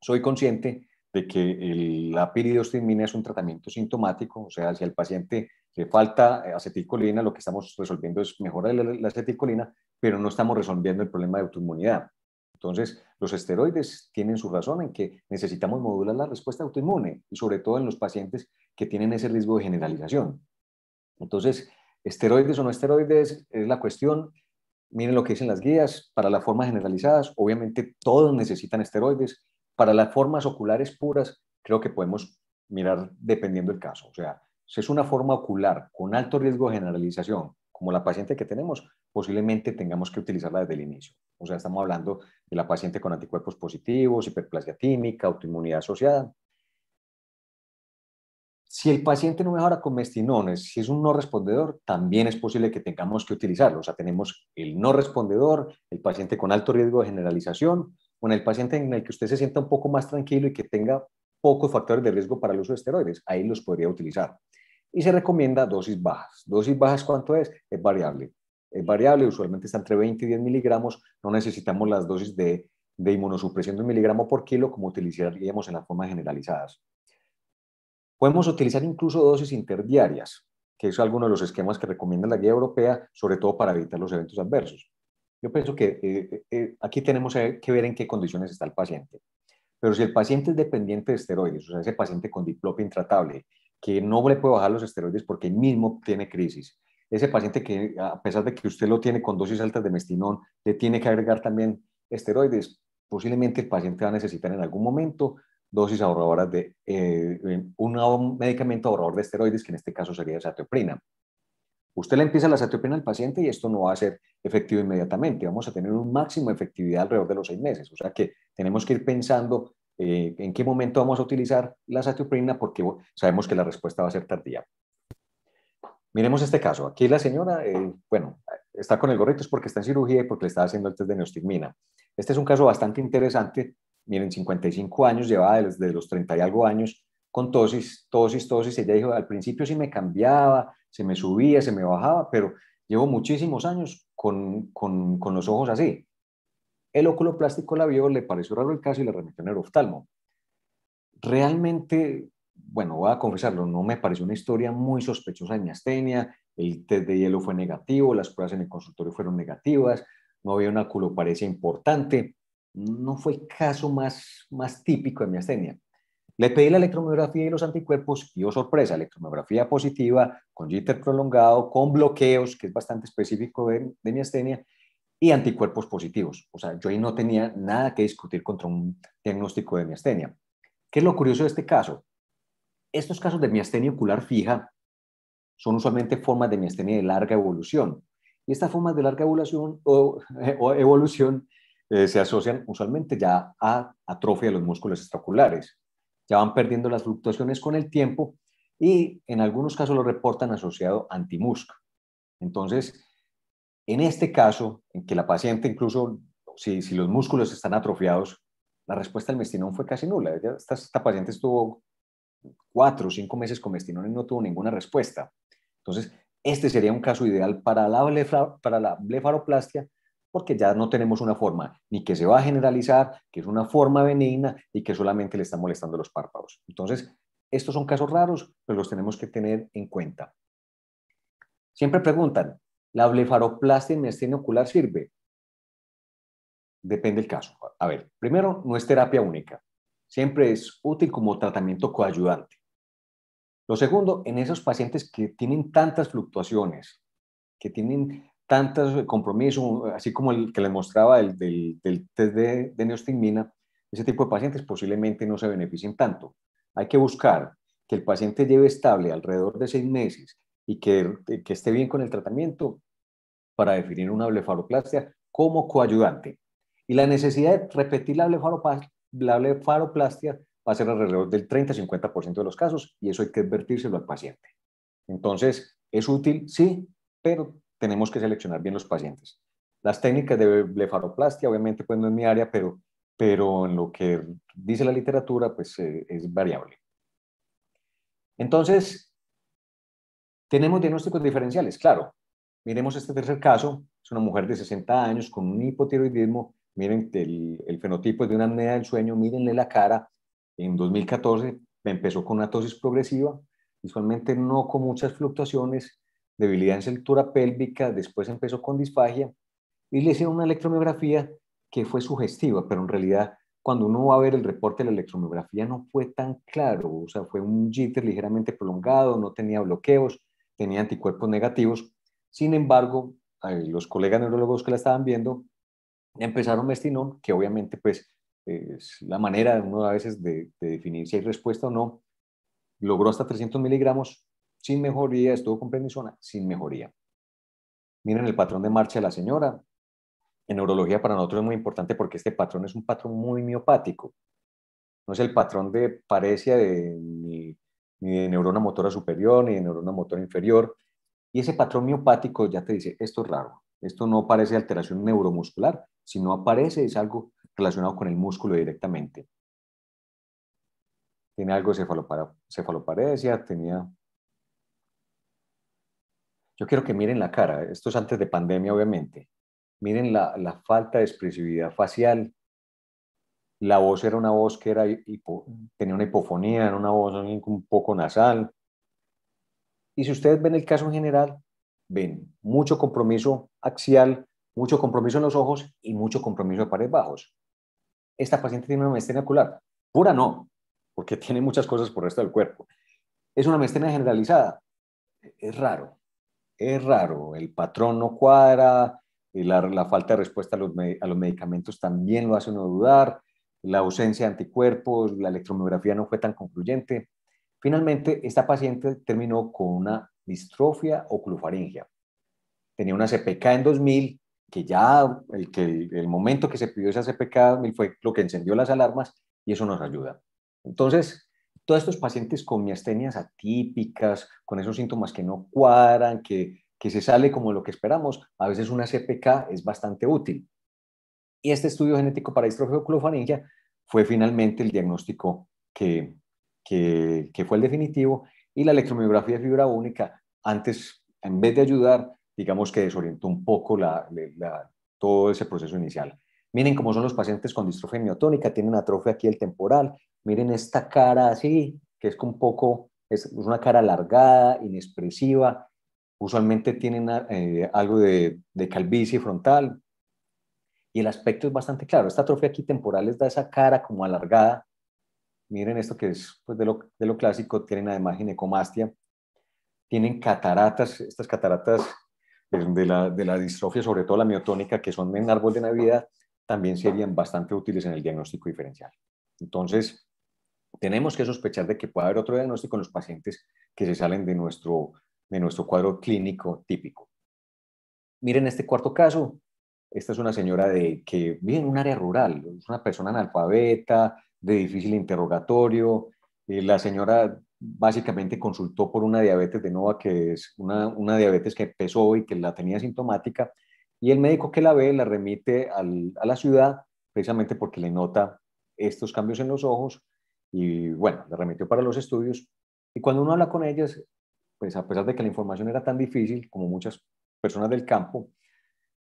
D: Soy consciente de que la piridoximina es un tratamiento sintomático, o sea, si al paciente le falta acetilcolina, lo que estamos resolviendo es mejorar la acetilcolina, pero no estamos resolviendo el problema de autoinmunidad. Entonces, los esteroides tienen su razón en que necesitamos modular la respuesta autoinmune, y sobre todo en los pacientes que tienen ese riesgo de generalización. Entonces, esteroides o no esteroides es la cuestión. Miren lo que dicen las guías. Para las formas generalizadas, obviamente todos necesitan esteroides. Para las formas oculares puras, creo que podemos mirar dependiendo del caso. O sea, si es una forma ocular con alto riesgo de generalización, como la paciente que tenemos, posiblemente tengamos que utilizarla desde el inicio. O sea, estamos hablando de la paciente con anticuerpos positivos, hiperplasia tímica, autoinmunidad asociada. Si el paciente no mejora con mestinones, si es un no respondedor, también es posible que tengamos que utilizarlo. O sea, tenemos el no respondedor, el paciente con alto riesgo de generalización, o en el paciente en el que usted se sienta un poco más tranquilo y que tenga pocos factores de riesgo para el uso de esteroides. Ahí los podría utilizar. Y se recomienda dosis bajas. ¿Dosis bajas cuánto es? Es variable. Es variable, usualmente está entre 20 y 10 miligramos. No necesitamos las dosis de inmunosupresión de 1 miligramo por kilo como utilizaríamos en las formas generalizadas. Podemos utilizar incluso dosis interdiarias, que es alguno de los esquemas que recomienda la guía europea, sobre todo para evitar los eventos adversos. Yo pienso que aquí tenemos que ver en qué condiciones está el paciente. Pero si el paciente es dependiente de esteroides, o sea, ese paciente con diplopia intratable, que no le puede bajar los esteroides porque mismo tiene crisis, ese paciente que a pesar de que usted lo tiene con dosis altas de mestinón, le tiene que agregar también esteroides, posiblemente el paciente va a necesitar en algún momento dosis ahorradoras de un medicamento ahorrador de esteroides, que en este caso sería azatioprina. Usted le empieza la azatioprina al paciente y esto no va a ser efectivo inmediatamente. Vamos a tener un máximo de efectividad alrededor de los 6 meses. O sea que tenemos que ir pensando en qué momento vamos a utilizar la azatioprina porque sabemos que la respuesta va a ser tardía. Miremos este caso. Aquí la señora, bueno, está con el gorrito es porque está en cirugía y porque le está haciendo el test de neostigmina. Este es un caso bastante interesante. Miren, 55 años, llevaba desde los 30 y algo años con tosis. Ella dijo, al principio sí me cambiaba, se me subía, se me bajaba, pero llevo muchísimos años con los ojos así. El oculoplástico la vio, le pareció raro el caso y le remitió a un oftalmo. Realmente, bueno, voy a confesarlo, no me pareció una historia muy sospechosa de miastenia. El test de hielo fue negativo, las pruebas en el consultorio fueron negativas, no había una culoparesia importante. No fue el caso más típico de miastenia. Le pedí la electromiografía y los anticuerpos y, oh sorpresa, electromiografía positiva, con jitter prolongado, con bloqueos, que es bastante específico de miastenia, y anticuerpos positivos. O sea, yo ahí no tenía nada que discutir contra un diagnóstico de miastenia. ¿Qué es lo curioso de este caso? Estos casos de miastenia ocular fija son usualmente formas de miastenia de larga evolución. Y estas formas de larga evolución se asocian usualmente ya a atrofia de los músculos extraoculares. Ya van perdiendo las fluctuaciones con el tiempo y en algunos casos lo reportan asociado a antimusc. Entonces, en este caso, en que la paciente incluso, si los músculos están atrofiados, la respuesta al mestinón fue casi nula. Esta paciente estuvo 4 o 5 meses con mestinón y no tuvo ninguna respuesta. Entonces, este sería un caso ideal para la blefaroplastia, porque ya no tenemos una forma ni que se va a generalizar, que es una forma benigna y que solamente le está molestando los párpados. Entonces, estos son casos raros, pero los tenemos que tener en cuenta. Siempre preguntan, ¿la blefaroplastia en miastenia ocular sirve? Depende del caso. A ver, primero, no es terapia única. Siempre es útil como tratamiento coayudante. Lo segundo, en esos pacientes que tienen tantas fluctuaciones, que tienen tantos compromisos, así como el que les mostraba del test de neostigmina, ese tipo de pacientes posiblemente no se beneficien tanto. Hay que buscar que el paciente lleve estable alrededor de 6 meses y que esté bien con el tratamiento para definir una blefaroplastia como coayudante. Y la necesidad de repetir la blefaroplastia va a ser alrededor del 30-50% de los casos y eso hay que advertírselo al paciente. Entonces, ¿es útil? Sí, pero tenemos que seleccionar bien los pacientes. Las técnicas de blefaroplastia, obviamente, pues no es mi área, pero en lo que dice la literatura, pues es variable. Entonces, Tenemos diagnósticos diferenciales, claro. Miremos este tercer caso, es una mujer de 60 años con un hipotiroidismo. Miren el fenotipo de una apnea del sueño, mírenle la cara. En 2014 empezó con una tosis progresiva, visualmente no con muchas fluctuaciones, debilidad en cintura pélvica, después empezó con disfagia y le hicieron una electromiografía que fue sugestiva, pero en realidad cuando uno va a ver el reporte de la electromiografía no fue tan claro, o sea, fue un jitter ligeramente prolongado, no tenía bloqueos, tenía anticuerpos negativos. Sin embargo, los colegas neurólogos que la estaban viendo empezaron Mestinón, que obviamente pues es la manera de uno a veces de definir si hay respuesta o no. Logró hasta 300 miligramos sin mejoría, estuvo con prednisona sin mejoría. Miren el patrón de marcha de la señora. En neurología para nosotros es muy importante porque este patrón es un patrón muy miopático. No es el patrón de parecia ni de neurona motora superior ni de neurona motora inferior. Y ese patrón miopático ya te dice, esto es raro. Esto no parece alteración neuromuscular, sino aparece, es algo relacionado con el músculo directamente. Tiene algo de cefaloparesia, tenía... Yo quiero que miren la cara, esto es antes de pandemia obviamente. Miren la falta de expresividad facial. La voz era una voz que tenía una hipofonía, era una voz un poco nasal. Y si ustedes ven el caso en general, ven mucho compromiso axial, mucho compromiso en los ojos y mucho compromiso de pares bajos. Esta paciente tiene una miastenia ocular. Pura no, porque tiene muchas cosas por el resto del cuerpo. Es una miastenia generalizada. Es raro, el patrón no cuadra, la falta de respuesta a los medicamentos también lo hace uno dudar, la ausencia de anticuerpos, la electromiografía no fue tan concluyente. Finalmente, esta paciente terminó con una distrofia oculofaringea. Tenía una CPK en 2000, que ya el momento que se pidió esa CPK 2000 fue lo que encendió las alarmas y eso nos ayuda. Entonces, todos estos pacientes con miastenias atípicas, con esos síntomas que no cuadran, que se sale como lo que esperamos, a veces una CPK es bastante útil. Y este estudio genético para distrofia oculofaringea fue finalmente el diagnóstico que fue el definitivo, y la electromiografía de fibra única antes, en vez de ayudar, digamos que desorientó un poco todo ese proceso inicial. Miren cómo son los pacientes con distrofia miotónica, tienen atrofia aquí del temporal, miren esta cara así, que es un poco, es una cara alargada, inexpresiva, usualmente tienen algo de calvicie frontal, y el aspecto es bastante claro. Esta atrofia aquí temporal les da esa cara como alargada. Miren esto que es pues, de lo clásico, tienen además ginecomastia, tienen cataratas, estas cataratas de la distrofia, sobre todo la miotónica, que son en árbol de Navidad, también serían bastante útiles en el diagnóstico diferencial. Entonces, tenemos que sospechar de que puede haber otro diagnóstico en los pacientes que se salen de nuestro cuadro clínico típico. Miren este cuarto caso. Esta es una señora que vive en un área rural, es una persona analfabeta, de difícil interrogatorio. La señora básicamente consultó por una diabetes de Nova, que es una diabetes que empezó y que la tenía sintomática, y el médico que la ve la remite a la ciudad precisamente porque le nota estos cambios en los ojos y bueno, la remitió para los estudios. Y cuando uno habla con ellas, pues a pesar de que la información era tan difícil como muchas personas del campo,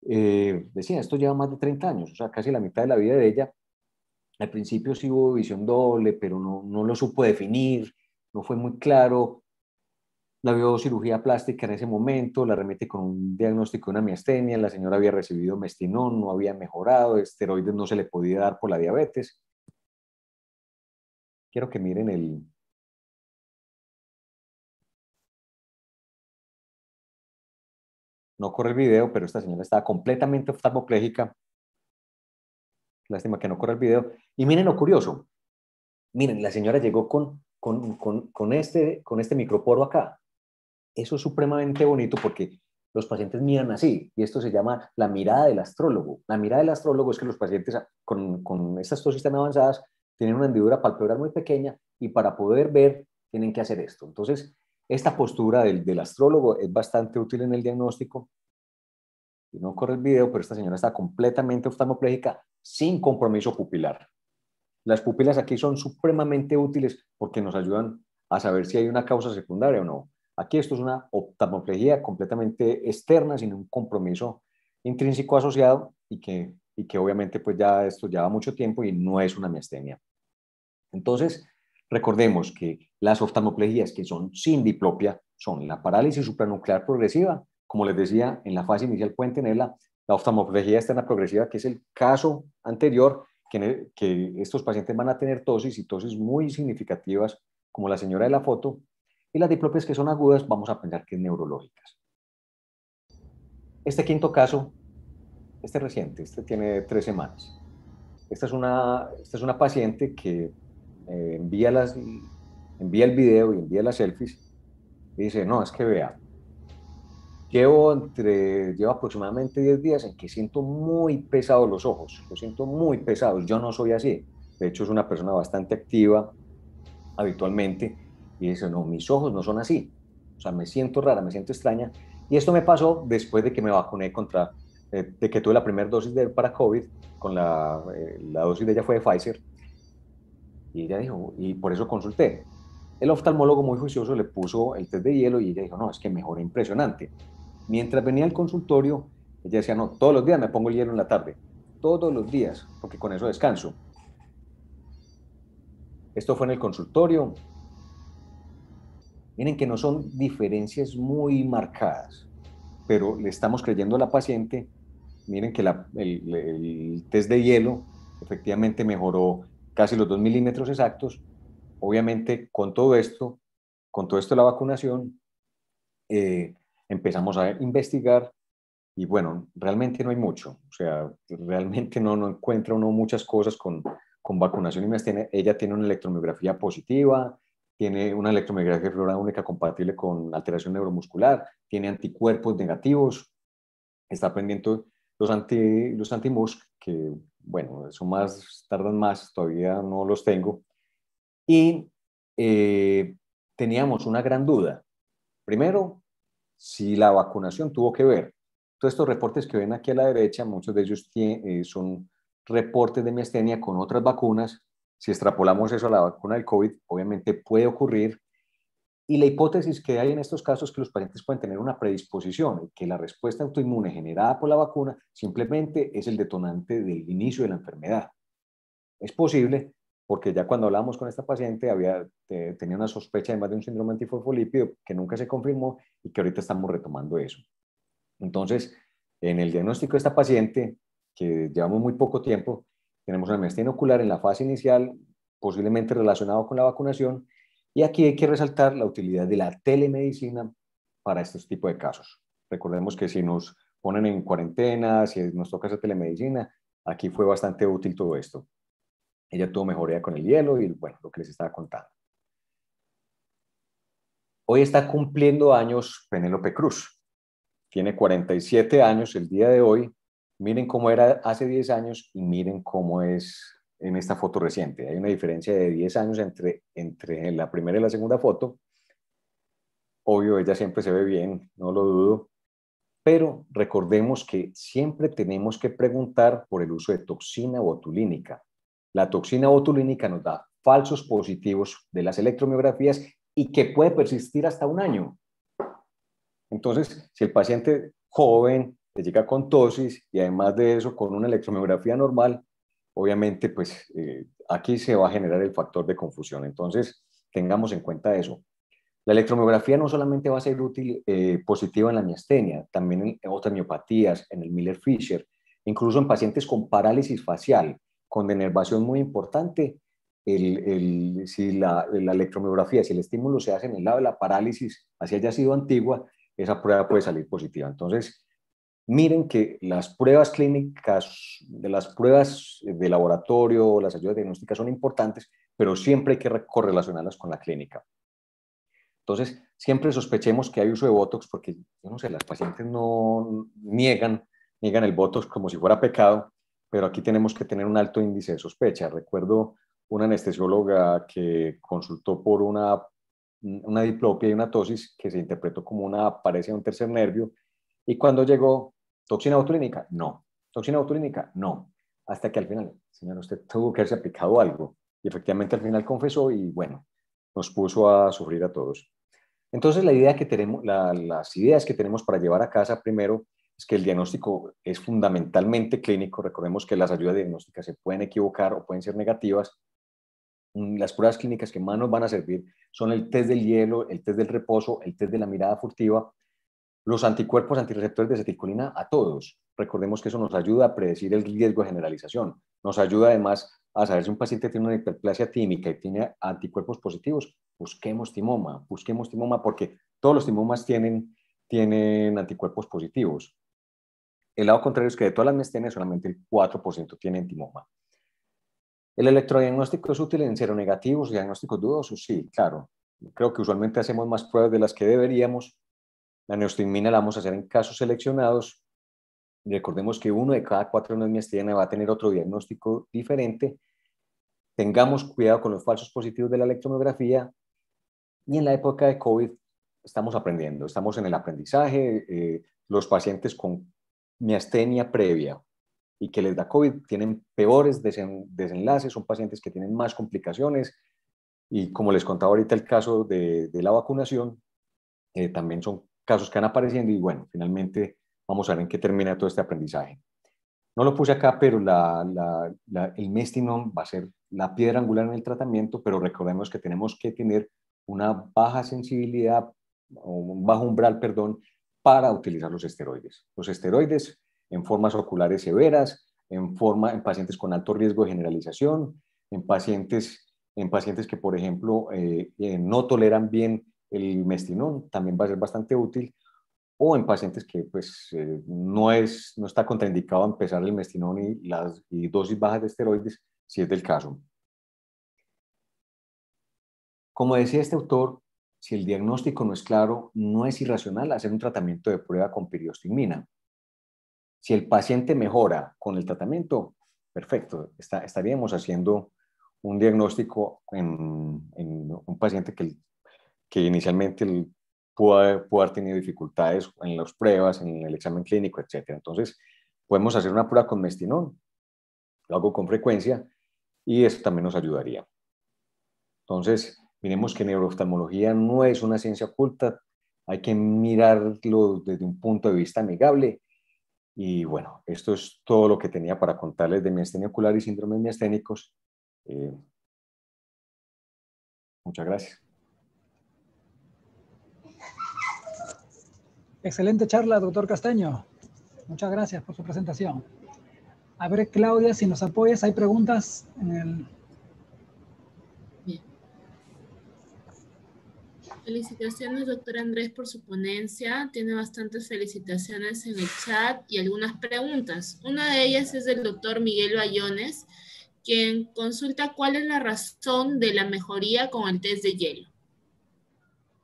D: decía, esto lleva más de 30 años, o sea, casi la mitad de la vida de ella. Al principio sí hubo visión doble, pero no lo supo definir, no fue muy claro. La vio cirugía plástica en ese momento, la remite con un diagnóstico de una miastenia, la señora había recibido Mestinón, no había mejorado, esteroides no se le podía dar por la diabetes. Quiero que miren no corre el video, pero esta señora estaba completamente oftalmoplégica. Lástima que no corre el video. Y miren lo curioso. Miren, la señora llegó con este microporo acá. Eso es supremamente bonito porque los pacientes miran así, y esto se llama la mirada del astrólogo. La mirada del astrólogo es que los pacientes con estas tosis tan avanzadas tienen una hendidura palpebral muy pequeña y para poder ver tienen que hacer esto. Entonces, esta postura del astrólogo es bastante útil en el diagnóstico. Y no corre el video, pero esta señora está completamente oftalmoplégica sin compromiso pupilar. Las pupilas aquí son supremamente útiles porque nos ayudan a saber si hay una causa secundaria o no. Aquí esto es una oftalmoplegia completamente externa, sin un compromiso intrínseco asociado y que obviamente pues ya esto lleva mucho tiempo y no es una miastenia. Entonces, recordemos que las oftalmoplegias que son sin diplopia son la parálisis supranuclear progresiva, como les decía, en la fase inicial pueden tenerla, la oftalmoplegia externa progresiva, que es el caso anterior, que estos pacientes van a tener tosis y tosis muy significativas, como la señora de la foto, y las diplopias que son agudas, vamos a pensar que es neurológicas. Este quinto caso, este reciente, este tiene 3 semanas. Esta es una paciente que envía el video y envía las selfies y dice, no, es que vea, llevo aproximadamente 10 días en que siento muy pesados los ojos, los siento muy pesados, yo no soy así. De hecho, es una persona bastante activa habitualmente y dice, no, mis ojos no son así. O sea, me siento rara, me siento extraña. Y esto me pasó después de que me vacuné de que tuve la primera dosis para COVID, con la dosis de ella fue de Pfizer. Y ella dijo, y por eso consulté. El oftalmólogo muy juicioso le puso el test de hielo y ella dijo, no, es que mejora impresionante. Mientras venía al consultorio, ella decía, no, todos los días me pongo el hielo en la tarde, todos los días, porque con eso descanso. Esto fue en el consultorio. Miren que no son diferencias muy marcadas, pero le estamos creyendo a la paciente. Miren que el test de hielo efectivamente mejoró casi los 2 milímetros exactos. Obviamente, con todo esto de la vacunación, empezamos a investigar y bueno, realmente no hay mucho. O sea, realmente no encuentra uno muchas cosas con vacunación y miastenia. Ella tiene una electromiografía positiva, tiene una electromiografía de fibra única compatible con alteración neuromuscular, tiene anticuerpos negativos, está pendiente los anti-MuSK, que bueno, tardan más, todavía no los tengo. Y teníamos una gran duda. Primero, si la vacunación tuvo que ver. Todos estos reportes que ven aquí a la derecha, muchos de ellos son reportes de miastenia con otras vacunas. Si extrapolamos eso a la vacuna del COVID, obviamente puede ocurrir. Y la hipótesis que hay en estos casos es que los pacientes pueden tener una predisposición, que la respuesta autoinmune generada por la vacuna simplemente es el detonante del inicio de la enfermedad. Es posible, porque ya cuando hablamos con esta paciente tenía una sospecha además de un síndrome antifosfolípido que nunca se confirmó y que ahorita estamos retomando eso. Entonces, en el diagnóstico de esta paciente, que llevamos muy poco tiempo, tenemos una miastenia ocular en la fase inicial, posiblemente relacionado con la vacunación, y aquí hay que resaltar la utilidad de la telemedicina para estos tipos de casos. Recordemos que si nos ponen en cuarentena, si nos toca hacer telemedicina, aquí fue bastante útil todo esto. Ella tuvo mejoría con el hielo y bueno, lo que les estaba contando. Hoy está cumpliendo años Penélope Cruz. Tiene 47 años el día de hoy. Miren cómo era hace 10 años y miren cómo es en esta foto reciente. Hay una diferencia de 10 años entre la primera y la segunda foto. Obvio, ella siempre se ve bien, no lo dudo. Pero recordemos que siempre tenemos que preguntar por el uso de toxina botulínica. La toxina botulínica nos da falsos positivos de las electromiografías y que puede persistir hasta 1 año. Entonces, si el paciente joven le llega con tosis y además de eso con una electromiografía normal, obviamente pues aquí se va a generar el factor de confusión. Entonces, tengamos en cuenta eso. La electromiografía no solamente va a ser útil positiva en la miastenia, también en otras miopatías, en el Miller-Fisher, incluso en pacientes con parálisis facial, con denervación muy importante. Si la electromiografía, si el estímulo se hace en el lado de la parálisis, así haya sido antigua, esa prueba puede salir positiva. Entonces, miren que las pruebas clínicas, de las pruebas de laboratorio, las ayudas diagnósticas son importantes, pero siempre hay que correlacionarlas con la clínica. Entonces, siempre sospechemos que hay uso de Botox porque, yo no sé, las pacientes no niegan el Botox como si fuera pecado, pero aquí tenemos que tener un alto índice de sospecha. Recuerdo una anestesióloga que consultó por una diplopia y una tosis que se interpretó como una paresia de un tercer nervio, y cuando llegó, ¿toxina botulínica? No. ¿Toxina botulínica? No. Hasta que al final, señor, usted tuvo que haberse aplicado algo. Y efectivamente al final confesó y bueno, nos puso a sufrir a todos. Entonces, la idea que tenemos, las ideas que tenemos para llevar a casa primero es que el diagnóstico es fundamentalmente clínico. Recordemos que las ayudas diagnósticas se pueden equivocar o pueden ser negativas. Las pruebas clínicas que más nos van a servir son el test del hielo, el test del reposo, el test de la mirada furtiva, los anticuerpos antirreceptores de acetilcolina a todos. Recordemos que eso nos ayuda a predecir el riesgo de generalización. Nos ayuda además a saber si un paciente tiene una hiperplasia tímica y tiene anticuerpos positivos. Busquemos timoma porque todos los timomas tienen anticuerpos positivos. El lado contrario es que de todas las miastenias solamente el 4% tienen timoma. ¿El electrodiagnóstico es útil en seronegativos y diagnósticos dudosos? Sí, claro. Creo que usualmente hacemos más pruebas de las que deberíamos. La neostigmina la vamos a hacer en casos seleccionados. Recordemos que 1 de cada 4 miastenia va a tener otro diagnóstico diferente. Tengamos cuidado con los falsos positivos de la electromiografía. Y en la época de COVID estamos aprendiendo, estamos en el aprendizaje. Los pacientes con miastenia previa y que les da COVID tienen peores desenlaces, son pacientes que tienen más complicaciones y como les contaba ahorita el caso de la vacunación, también son casos que van apareciendo y bueno, finalmente vamos a ver en qué termina todo este aprendizaje. No lo puse acá, pero el Mestinon va a ser la piedra angular en el tratamiento, pero recordemos que tenemos que tener una baja sensibilidad o un bajo umbral, perdón, para utilizar los esteroides. Los esteroides en formas oculares severas, en pacientes con alto riesgo de generalización, en pacientes que, por ejemplo, no toleran bien el Mestinon, también va a ser bastante útil, o en pacientes que pues, no está contraindicado empezar el Mestinon y dosis bajas de esteroides, si es del caso. Como decía este autor, si el diagnóstico no es claro, no es irracional hacer un tratamiento de prueba con piriostigmina. Si el paciente mejora con el tratamiento, perfecto, estaríamos haciendo un diagnóstico en un paciente que inicialmente pudo haber tenido dificultades en las pruebas, en el examen clínico, etc. Entonces, podemos hacer una prueba con Mestinon, lo hago con frecuencia, y eso también nos ayudaría. Entonces, miremos que neurooftalmología no es una ciencia oculta, hay que mirarlo desde un punto de vista amigable. Y bueno, esto es todo lo que tenía para contarles de miastenia ocular y síndromes miasténicos. Muchas gracias.
C: Excelente charla, doctor Castaño. Muchas gracias por su presentación. A ver, Claudia, si nos apoyas, hay preguntas en el...
B: Bien. Felicitaciones, doctor Andrés, por su ponencia. Tiene bastantes felicitaciones en el chat y algunas preguntas. Una de ellas es del doctor Miguel Bayones, quien consulta cuál es la razón de la mejoría con el test de hielo.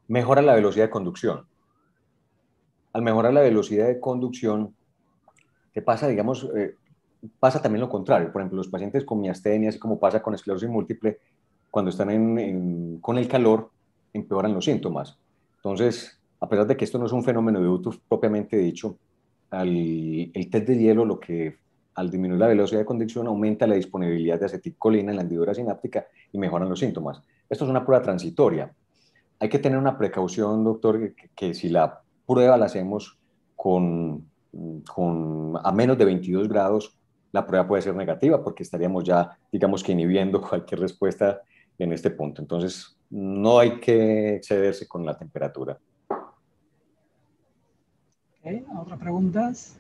D: Mejora la velocidad de conducción. Al mejorar la velocidad de conducción, ¿qué pasa? Digamos, pasa también lo contrario. Por ejemplo, los pacientes con miastenia, así como pasa con esclerosis múltiple, cuando están con el calor, empeoran los síntomas. Entonces, a pesar de que esto no es un fenómeno de Bluetooth propiamente dicho, el test de hielo al disminuir la velocidad de conducción aumenta la disponibilidad de acetilcolina en la hendidura sináptica y mejoran los síntomas. Esto es una prueba transitoria. Hay que tener una precaución, doctor, que si la prueba la hacemos a menos de 22 grados, la prueba puede ser negativa porque estaríamos ya, digamos que inhibiendo cualquier respuesta en este punto. Entonces, no hay que excederse con la temperatura.
C: Okay, ¿otras preguntas?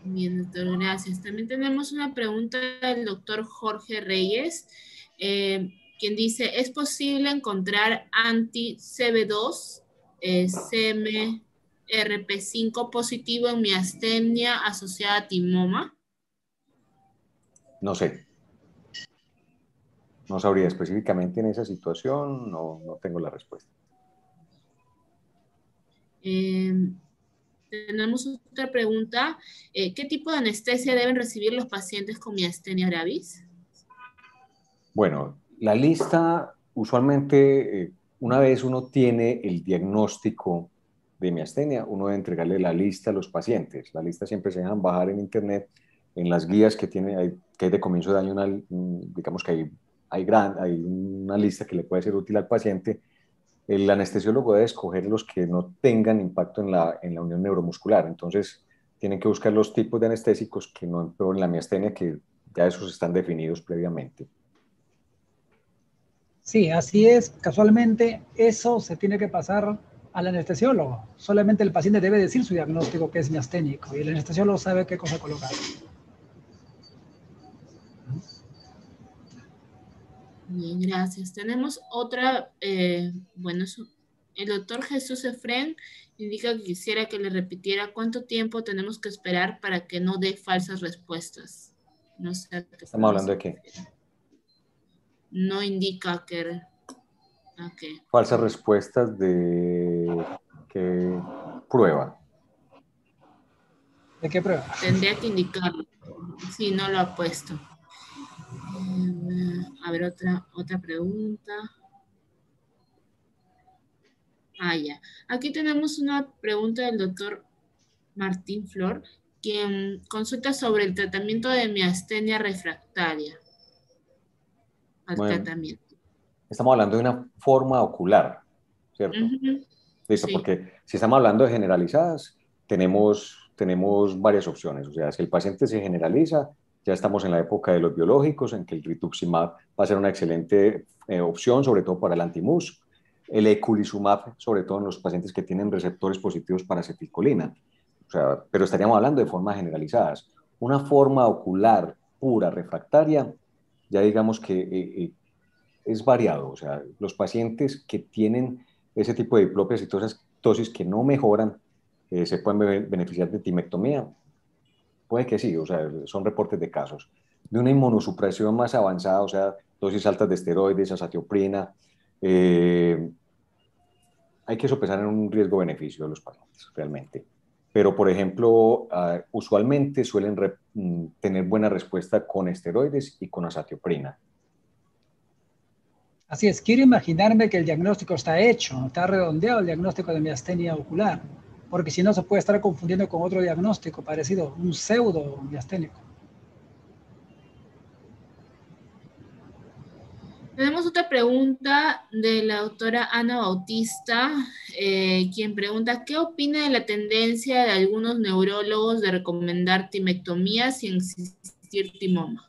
B: Bien, doctor, gracias. También tenemos una pregunta del doctor Jorge Reyes, quien dice, ¿es posible encontrar anti-CB2, CMRP5 positivo en miastenia asociada a timoma?
D: No sé. No sabría específicamente en esa situación, no tengo la respuesta.
B: Tenemos otra pregunta. ¿Qué tipo de anestesia deben recibir los pacientes con miastenia gravis?
D: Bueno, la lista, usualmente, una vez uno tiene el diagnóstico de miastenia, uno debe entregarle la lista a los pacientes. La lista siempre se dejan bajar en internet, en las guías que hay de comienzo de año, digamos que hay una lista que le puede ser útil al paciente el anestesiólogo debe escoger los que no tengan impacto en la unión neuromuscular. Entonces, tienen que buscar los tipos de anestésicos que no empeoren la miastenia, que ya esos están definidos previamente.
C: Sí, así es. Casualmente, eso se tiene que pasar al anestesiólogo. Solamente el paciente debe decir su diagnóstico, que es miasténico, y el anestesiólogo sabe qué cosa colocar.
B: Bien, gracias. Tenemos otra, bueno, el doctor Jesús Efrén indica que quisiera que le repitiera cuánto tiempo tenemos que esperar para que no dé falsas respuestas. No sé a qué
D: ¿Estamos
B: prueba
D: hablando
B: se
D: de qué?
B: refiere. No indica que... Ok.
D: Falsas respuestas de qué prueba.
C: ¿De qué prueba?
B: Tendría que indicarlo. Sí, no lo ha puesto. A ver, otra pregunta. Ah, ya. Aquí tenemos una pregunta del doctor Martín Flor, quien consulta sobre el tratamiento de miastenia refractaria al
D: Bueno,
B: tratamiento.
D: estamos hablando de una forma ocular, ¿cierto?
B: Ujú.
D: Listo,
B: Sí.
D: porque si estamos hablando de generalizadas, tenemos varias opciones. O sea, si el paciente se generaliza, ya estamos en la época de los biológicos, en que el rituximab va a ser una excelente opción, sobre todo para el antimus. El eculizumab, sobre todo en los pacientes que tienen receptores positivos para acetilcolina. O sea, pero estaríamos hablando de formas generalizadas. Una forma ocular pura refractaria, ya digamos que es variado. O sea, los pacientes que tienen ese tipo de diplopias y tosis que no mejoran, se pueden beneficiar de timectomía. Puede que sí, o sea, son reportes de casos. De una inmunosupresión más avanzada, o sea, dosis altas de esteroides, azatioprina, hay que sopesar en un riesgo-beneficio de los pacientes, realmente. Pero, por ejemplo, usualmente suelen tener buena respuesta con esteroides y con azatioprina.
C: Así es, quiero imaginarme que el diagnóstico está hecho, está redondeado el diagnóstico de miastenia ocular, porque si no se puede estar confundiendo con otro diagnóstico parecido, un pseudo miasténico.
B: Tenemos otra pregunta de la doctora Ana Bautista, quien pregunta, ¿qué opina de la tendencia de algunos neurólogos de recomendar timectomía sin existir timoma?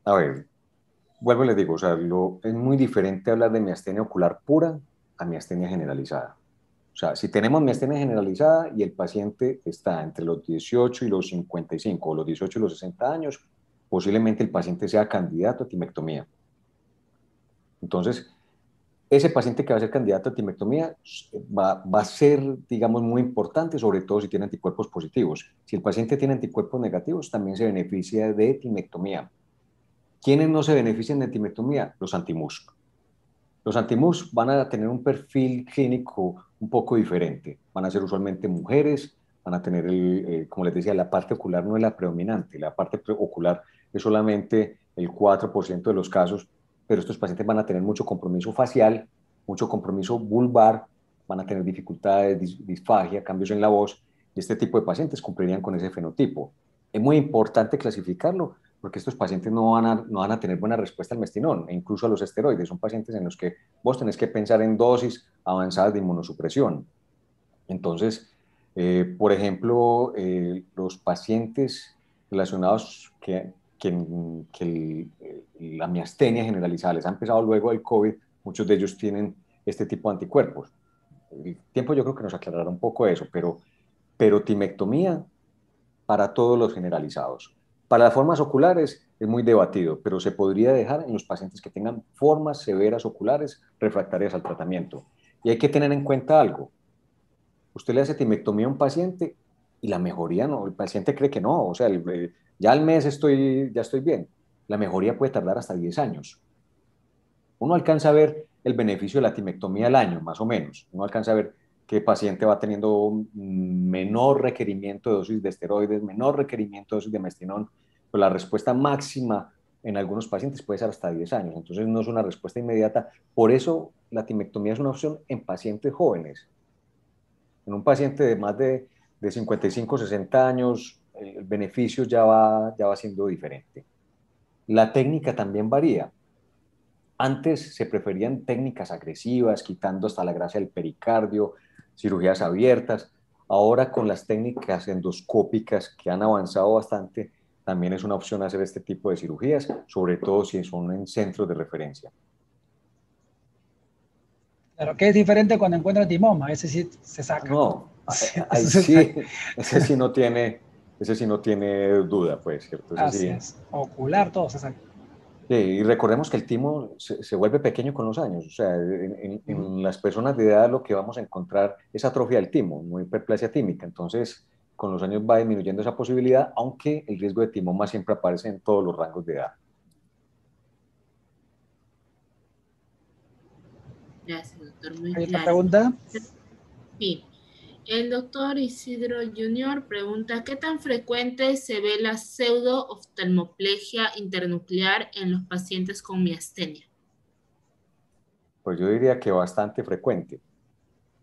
D: A ver, vuelvo y les digo, o sea, es muy diferente hablar de miastenia ocular pura a miastenia generalizada. O sea, si tenemos miastenia generalizada y el paciente está entre los 18 y los 55 o los 18 y los 60 años, posiblemente el paciente sea candidato a timectomía. Entonces, ese paciente que va a ser candidato a timectomía va a ser, digamos, muy importante, sobre todo si tiene anticuerpos positivos. Si el paciente tiene anticuerpos negativos, también se beneficia de timectomía. ¿Quiénes no se benefician de timectomía? Los antimus. Los antimus van a tener un perfil clínico un poco diferente. Van a ser usualmente mujeres, van a tener, como les decía, la parte ocular no es la predominante, la parte ocular es solamente el 4% de los casos, pero estos pacientes van a tener mucho compromiso facial, mucho compromiso vulvar, van a tener dificultades, disfagia, cambios en la voz, y este tipo de pacientes cumplirían con ese fenotipo. Es muy importante clasificarlo porque estos pacientes no van a tener buena respuesta al mestinón e incluso a los esteroides. Son pacientes en los que vos tenés que pensar en dosis avanzadas de inmunosupresión. Entonces, por ejemplo, los pacientes relacionados que la miastenia generalizada les ha empezado luego del COVID, muchos de ellos tienen este tipo de anticuerpos. El tiempo yo creo que nos aclarará un poco eso, pero timectomía para todos los generalizados. Para las formas oculares es muy debatido, pero se podría dejar en los pacientes que tengan formas severas oculares refractarias al tratamiento. Y hay que tener en cuenta algo. Usted le hace timectomía a un paciente y la mejoría no, el paciente cree que no, o sea, ya al mes ya estoy bien. La mejoría puede tardar hasta 10 años. Uno alcanza a ver el beneficio de la timectomía al año, más o menos. Uno alcanza a ver que el paciente va teniendo un menor requerimiento de dosis de esteroides, menor requerimiento de dosis de mestinón, pero la respuesta máxima en algunos pacientes puede ser hasta 10 años. Entonces no es una respuesta inmediata. Por eso la timectomía es una opción en pacientes jóvenes. En un paciente de más de 55, 60 años, el beneficio ya va siendo diferente. La técnica también varía. Antes se preferían técnicas agresivas, quitando hasta la grasa del pericardio, cirugías abiertas. Ahora con las técnicas endoscópicas que han avanzado bastante, también es una opción hacer este tipo de cirugías, sobre todo si son en centros de referencia.
C: Pero que es diferente cuando encuentran timoma, ese sí se saca.
D: No,
C: Sí,
D: ahí
C: eso se
D: sí,
C: saca.
D: ese sí no tiene duda, pues, ¿cierto? Ese
C: Así
D: sí.
C: es. Ocular, todo se saca.
D: Sí, y recordemos que el timo se vuelve pequeño con los años, o sea, en las personas de edad lo que vamos a encontrar es atrofia del timo, no hiperplasia tímica, entonces con los años va disminuyendo esa posibilidad, aunque el riesgo de timoma siempre aparece en todos los rangos de edad.
B: Gracias, doctor, muy
C: ¿Hay otra
B: claro.
C: pregunta?
B: Sí. El doctor Isidro Junior pregunta, ¿qué tan frecuente se ve la pseudo-oftalmoplegia internuclear en los pacientes con miastenia?
D: Pues yo diría que bastante frecuente,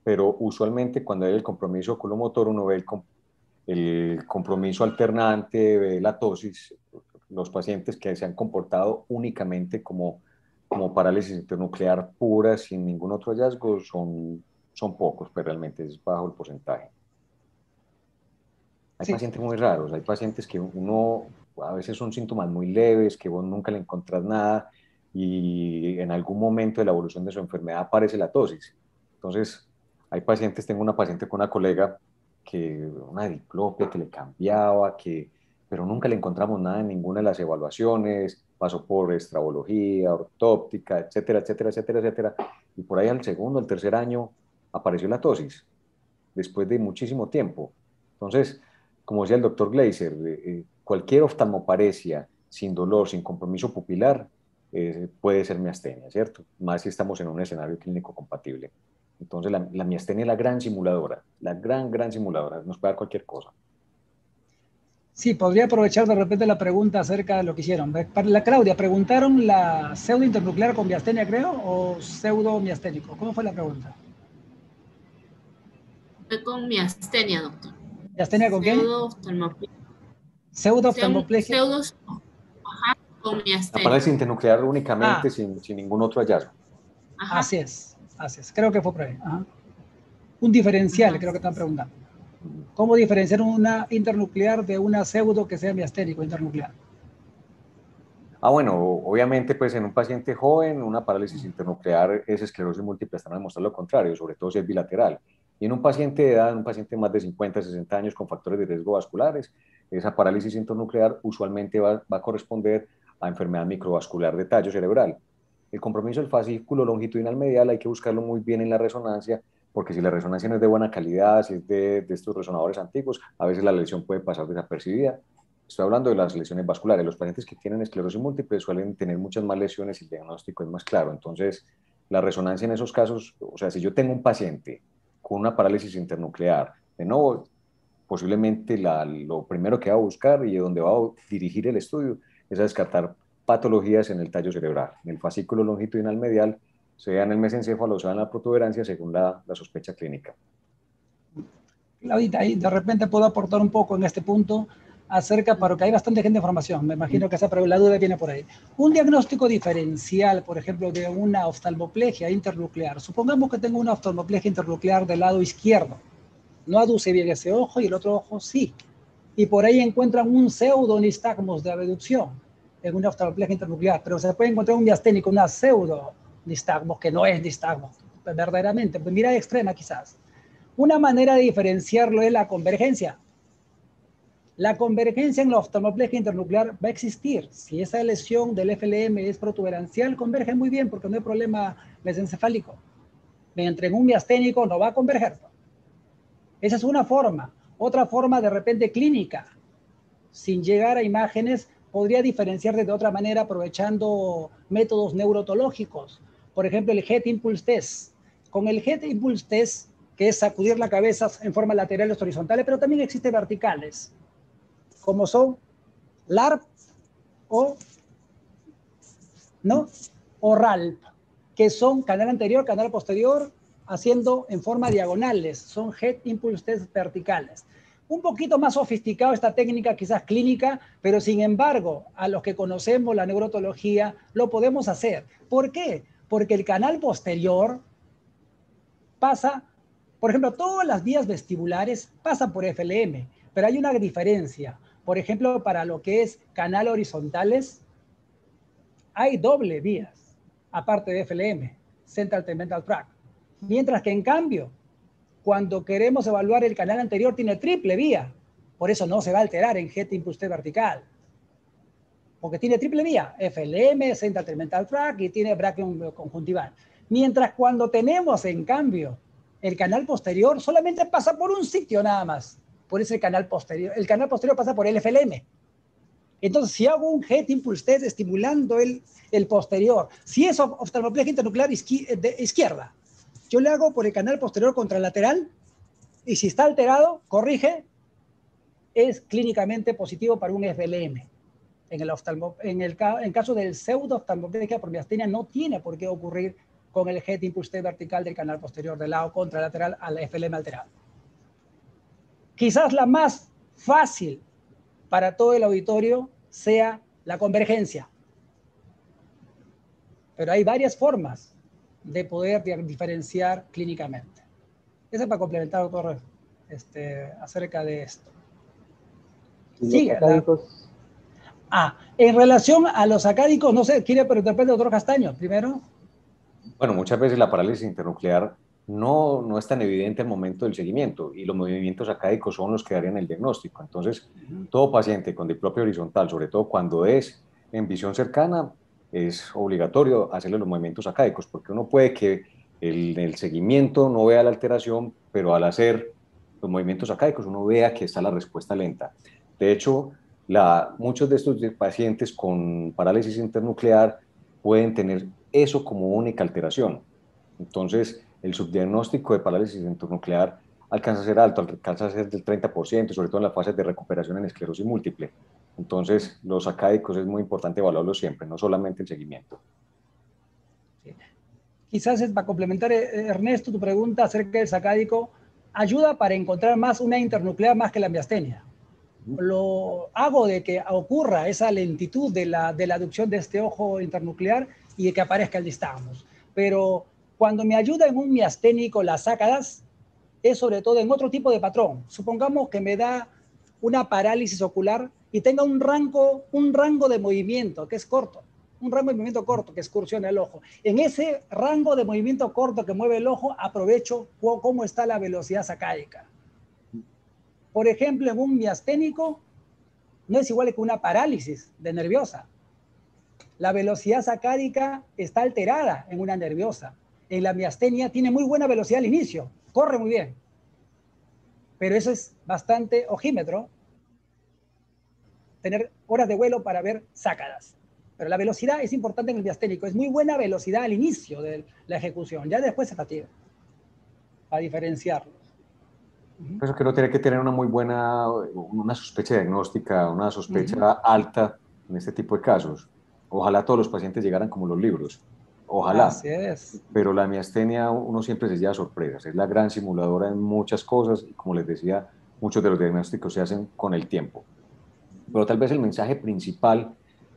D: pero usualmente cuando hay el compromiso oculomotor uno ve el compromiso alternante, ve la tosis, los pacientes que se han comportado únicamente como parálisis internuclear pura, sin ningún otro hallazgo, son pocos, pero realmente es bajo el porcentaje. Hay
C: Sí.
D: pacientes muy raros, hay pacientes que uno, a veces son síntomas muy leves, que vos nunca le encontrás nada y en algún momento de la evolución de su enfermedad aparece la tosis. Entonces, hay pacientes, tengo una paciente con una colega que una diplopia que le cambiaba, pero nunca le encontramos nada en ninguna de las evaluaciones, pasó por estrabología, ortóptica, etcétera, etcétera, etcétera, etcétera, y por ahí al segundo, al tercer año apareció la tosis, después de muchísimo tiempo. Entonces, como decía el doctor Gleiser, cualquier oftalmoparesia sin dolor, sin compromiso pupilar, puede ser miastenia, ¿cierto? Más si estamos en un escenario clínico compatible. Entonces, la miastenia es la gran simuladora, gran simuladora, nos puede dar cualquier cosa.
C: Sí, podría aprovechar de repente la pregunta acerca de lo que hicieron. Para la Claudia, ¿preguntaron la pseudo internuclear con miastenia, creo, o pseudo miasténico? ¿Cómo fue la pregunta?
B: Fue con miastenia, doctor.
C: ¿Miastenia con qué?
B: Pseudo-oftalmoplegia.
C: Pseudo oftalmoplegia.
B: Con
D: La
B: miastenia.
D: parálisis internuclear únicamente
C: Ah,
D: sin ningún otro hallazgo.
B: Ajá,
C: así es, así es. Creo que fue por ahí. Ajá. Un diferencial,
B: ajá.
C: creo que están preguntando. ¿Cómo diferenciar una internuclear de una pseudo que sea miasténico internuclear?
D: Bueno, obviamente, pues en un paciente joven, una parálisis internuclear es esclerosis múltiple, están a demostrar lo contrario, sobre todo si es bilateral. Y en un paciente de edad, un paciente más de 50, 60 años con factores de riesgo vasculares, esa parálisis internuclear usualmente va a corresponder a enfermedad microvascular de tallo cerebral. El compromiso del fascículo longitudinal medial hay que buscarlo muy bien en la resonancia, porque si la resonancia no es de buena calidad, si es de estos resonadores antiguos, a veces la lesión puede pasar desapercibida. Estoy hablando de las lesiones vasculares. Los pacientes que tienen esclerosis múltiple suelen tener muchas más lesiones y el diagnóstico es más claro. Entonces, la resonancia en esos casos, o sea, si yo tengo un paciente con una parálisis internuclear, de nuevo, posiblemente lo primero que va a buscar y donde va a dirigir el estudio es a descartar patologías en el tallo cerebral, en el fascículo longitudinal medial, sea en el mesencéfalo o sea en la protuberancia, según la sospecha clínica.
C: Claudita, ahí de repente puedo aportar un poco en este punto acerca, porque hay bastante gente de formación, me imagino que la duda viene por ahí. Un diagnóstico diferencial, por ejemplo, de una oftalmoplegia internuclear. Supongamos que tengo una oftalmoplegia internuclear del lado izquierdo. No aduce bien ese ojo y el otro ojo sí. Y por ahí encuentran un pseudonistagmos de abducción en una oftalmoplegia internuclear, pero se puede encontrar un miasténico, una pseudonistagmos, que no es nistagmos, verdaderamente, pues mirada extrema quizás. Una manera de diferenciarlo es la convergencia. La convergencia en la oftalmoplegia internuclear va a existir. Si esa lesión del FLM es protuberancial, converge muy bien porque no hay problema mesencefálico. Mientras en un miasténico no va a converger. Esa es una forma. Otra forma de repente clínica, sin llegar a imágenes, podría diferenciar de otra manera aprovechando métodos neurotológicos. Por ejemplo, el Head Impulse Test. Con el Head Impulse Test, que es sacudir la cabeza en forma laterales horizontales, pero también existen verticales, como son LARP o RALP, que son canal anterior, canal posterior, haciendo en forma diagonales, son Head Impulse Test verticales. Un poquito más sofisticado esta técnica, quizás clínica, pero sin embargo, a los que conocemos la neurotología, lo podemos hacer. ¿Por qué? Porque el canal posterior pasa, por ejemplo, todas las vías vestibulares pasan por FLM, pero hay una diferencia. Por ejemplo, para lo que es canal horizontales, hay doble vías, aparte de FLM, Central Tegmental Tract. Mientras que en cambio, cuando queremos evaluar el canal anterior, tiene triple vía. Por eso no se va a alterar en Head Impulse T vertical. Porque tiene triple vía, FLM, Central Tegmental Tract y tiene brachium conjuntival. Mientras cuando tenemos, en cambio, el canal posterior, solamente pasa por un sitio nada más. Por eso el canal posterior pasa por el FLM. Entonces, si hago un Head Impulse test estimulando el posterior, si es oftalmoplegia internuclear izquierda, yo le hago por el canal posterior contralateral y si está alterado, corrige, es clínicamente positivo para un FLM. En caso del pseudo-oftalmoplegia por miastenia no tiene por qué ocurrir con el Head Impulse test vertical del canal posterior del lado contralateral al FLM alterado. Quizás la más fácil para todo el auditorio sea la convergencia. Pero hay varias formas de poder diferenciar clínicamente. Eso es para complementar, doctor, acerca de esto.
A: ¿Y los acádicos?
C: En relación a los acádicos, no sé, ¿quiere preguntar al doctor Castaño primero?
D: Bueno, muchas veces la parálisis internuclear no es tan evidente al momento del seguimiento y los movimientos acádicos son los que darían el diagnóstico. Entonces, todo paciente con diplopia horizontal, sobre todo cuando es en visión cercana, es obligatorio hacerle los movimientos acádicos, porque uno puede que el seguimiento no vea la alteración, pero al hacer los movimientos acádicos uno vea que está la respuesta lenta. De hecho, muchos de estos pacientes con parálisis internuclear pueden tener eso como única alteración. Entonces, el subdiagnóstico de parálisis internuclear alcanza a ser alto, alcanza a ser del 30%, sobre todo en las fases de recuperación en esclerosis múltiple. Entonces, los acádicos es muy importante evaluarlos siempre, no solamente el seguimiento.
C: Sí. Quizás para complementar, Ernesto, tu pregunta acerca del sacádico, ayuda para encontrar más una internuclear más que la miastenia. Lo hago de que ocurra esa lentitud de la aducción de este ojo internuclear y de que aparezca el nistagmus. Pero cuando me ayuda en un miasténico las sácadas, es sobre todo en otro tipo de patrón. Supongamos que me da una parálisis ocular y tenga un rango de movimiento que es corto, un rango de movimiento corto que excursiona el ojo. En ese rango de movimiento corto que mueve el ojo, aprovecho cómo está la velocidad sacádica. Por ejemplo, en un miasténico no es igual que una parálisis de nerviosa. La velocidad sacádica está alterada en una nerviosa. En la miastenia tiene muy buena velocidad al inicio, corre muy bien. Pero eso es bastante ojímetro, tener horas de vuelo para ver sácadas. Pero la velocidad es importante en el miasténico, es muy buena velocidad al inicio de la ejecución, ya después se fatiga, para diferenciarlos.
D: Por eso que uno tiene que tener una sospecha diagnóstica, una sospecha alta en este tipo de casos. Ojalá todos los pacientes llegaran como los libros, ojalá.
C: Así es.
D: Pero la miastenia uno siempre se lleva sorpresas, es la gran simuladora en muchas cosas y como les decía, muchos de los diagnósticos se hacen con el tiempo. Pero tal vez el mensaje principal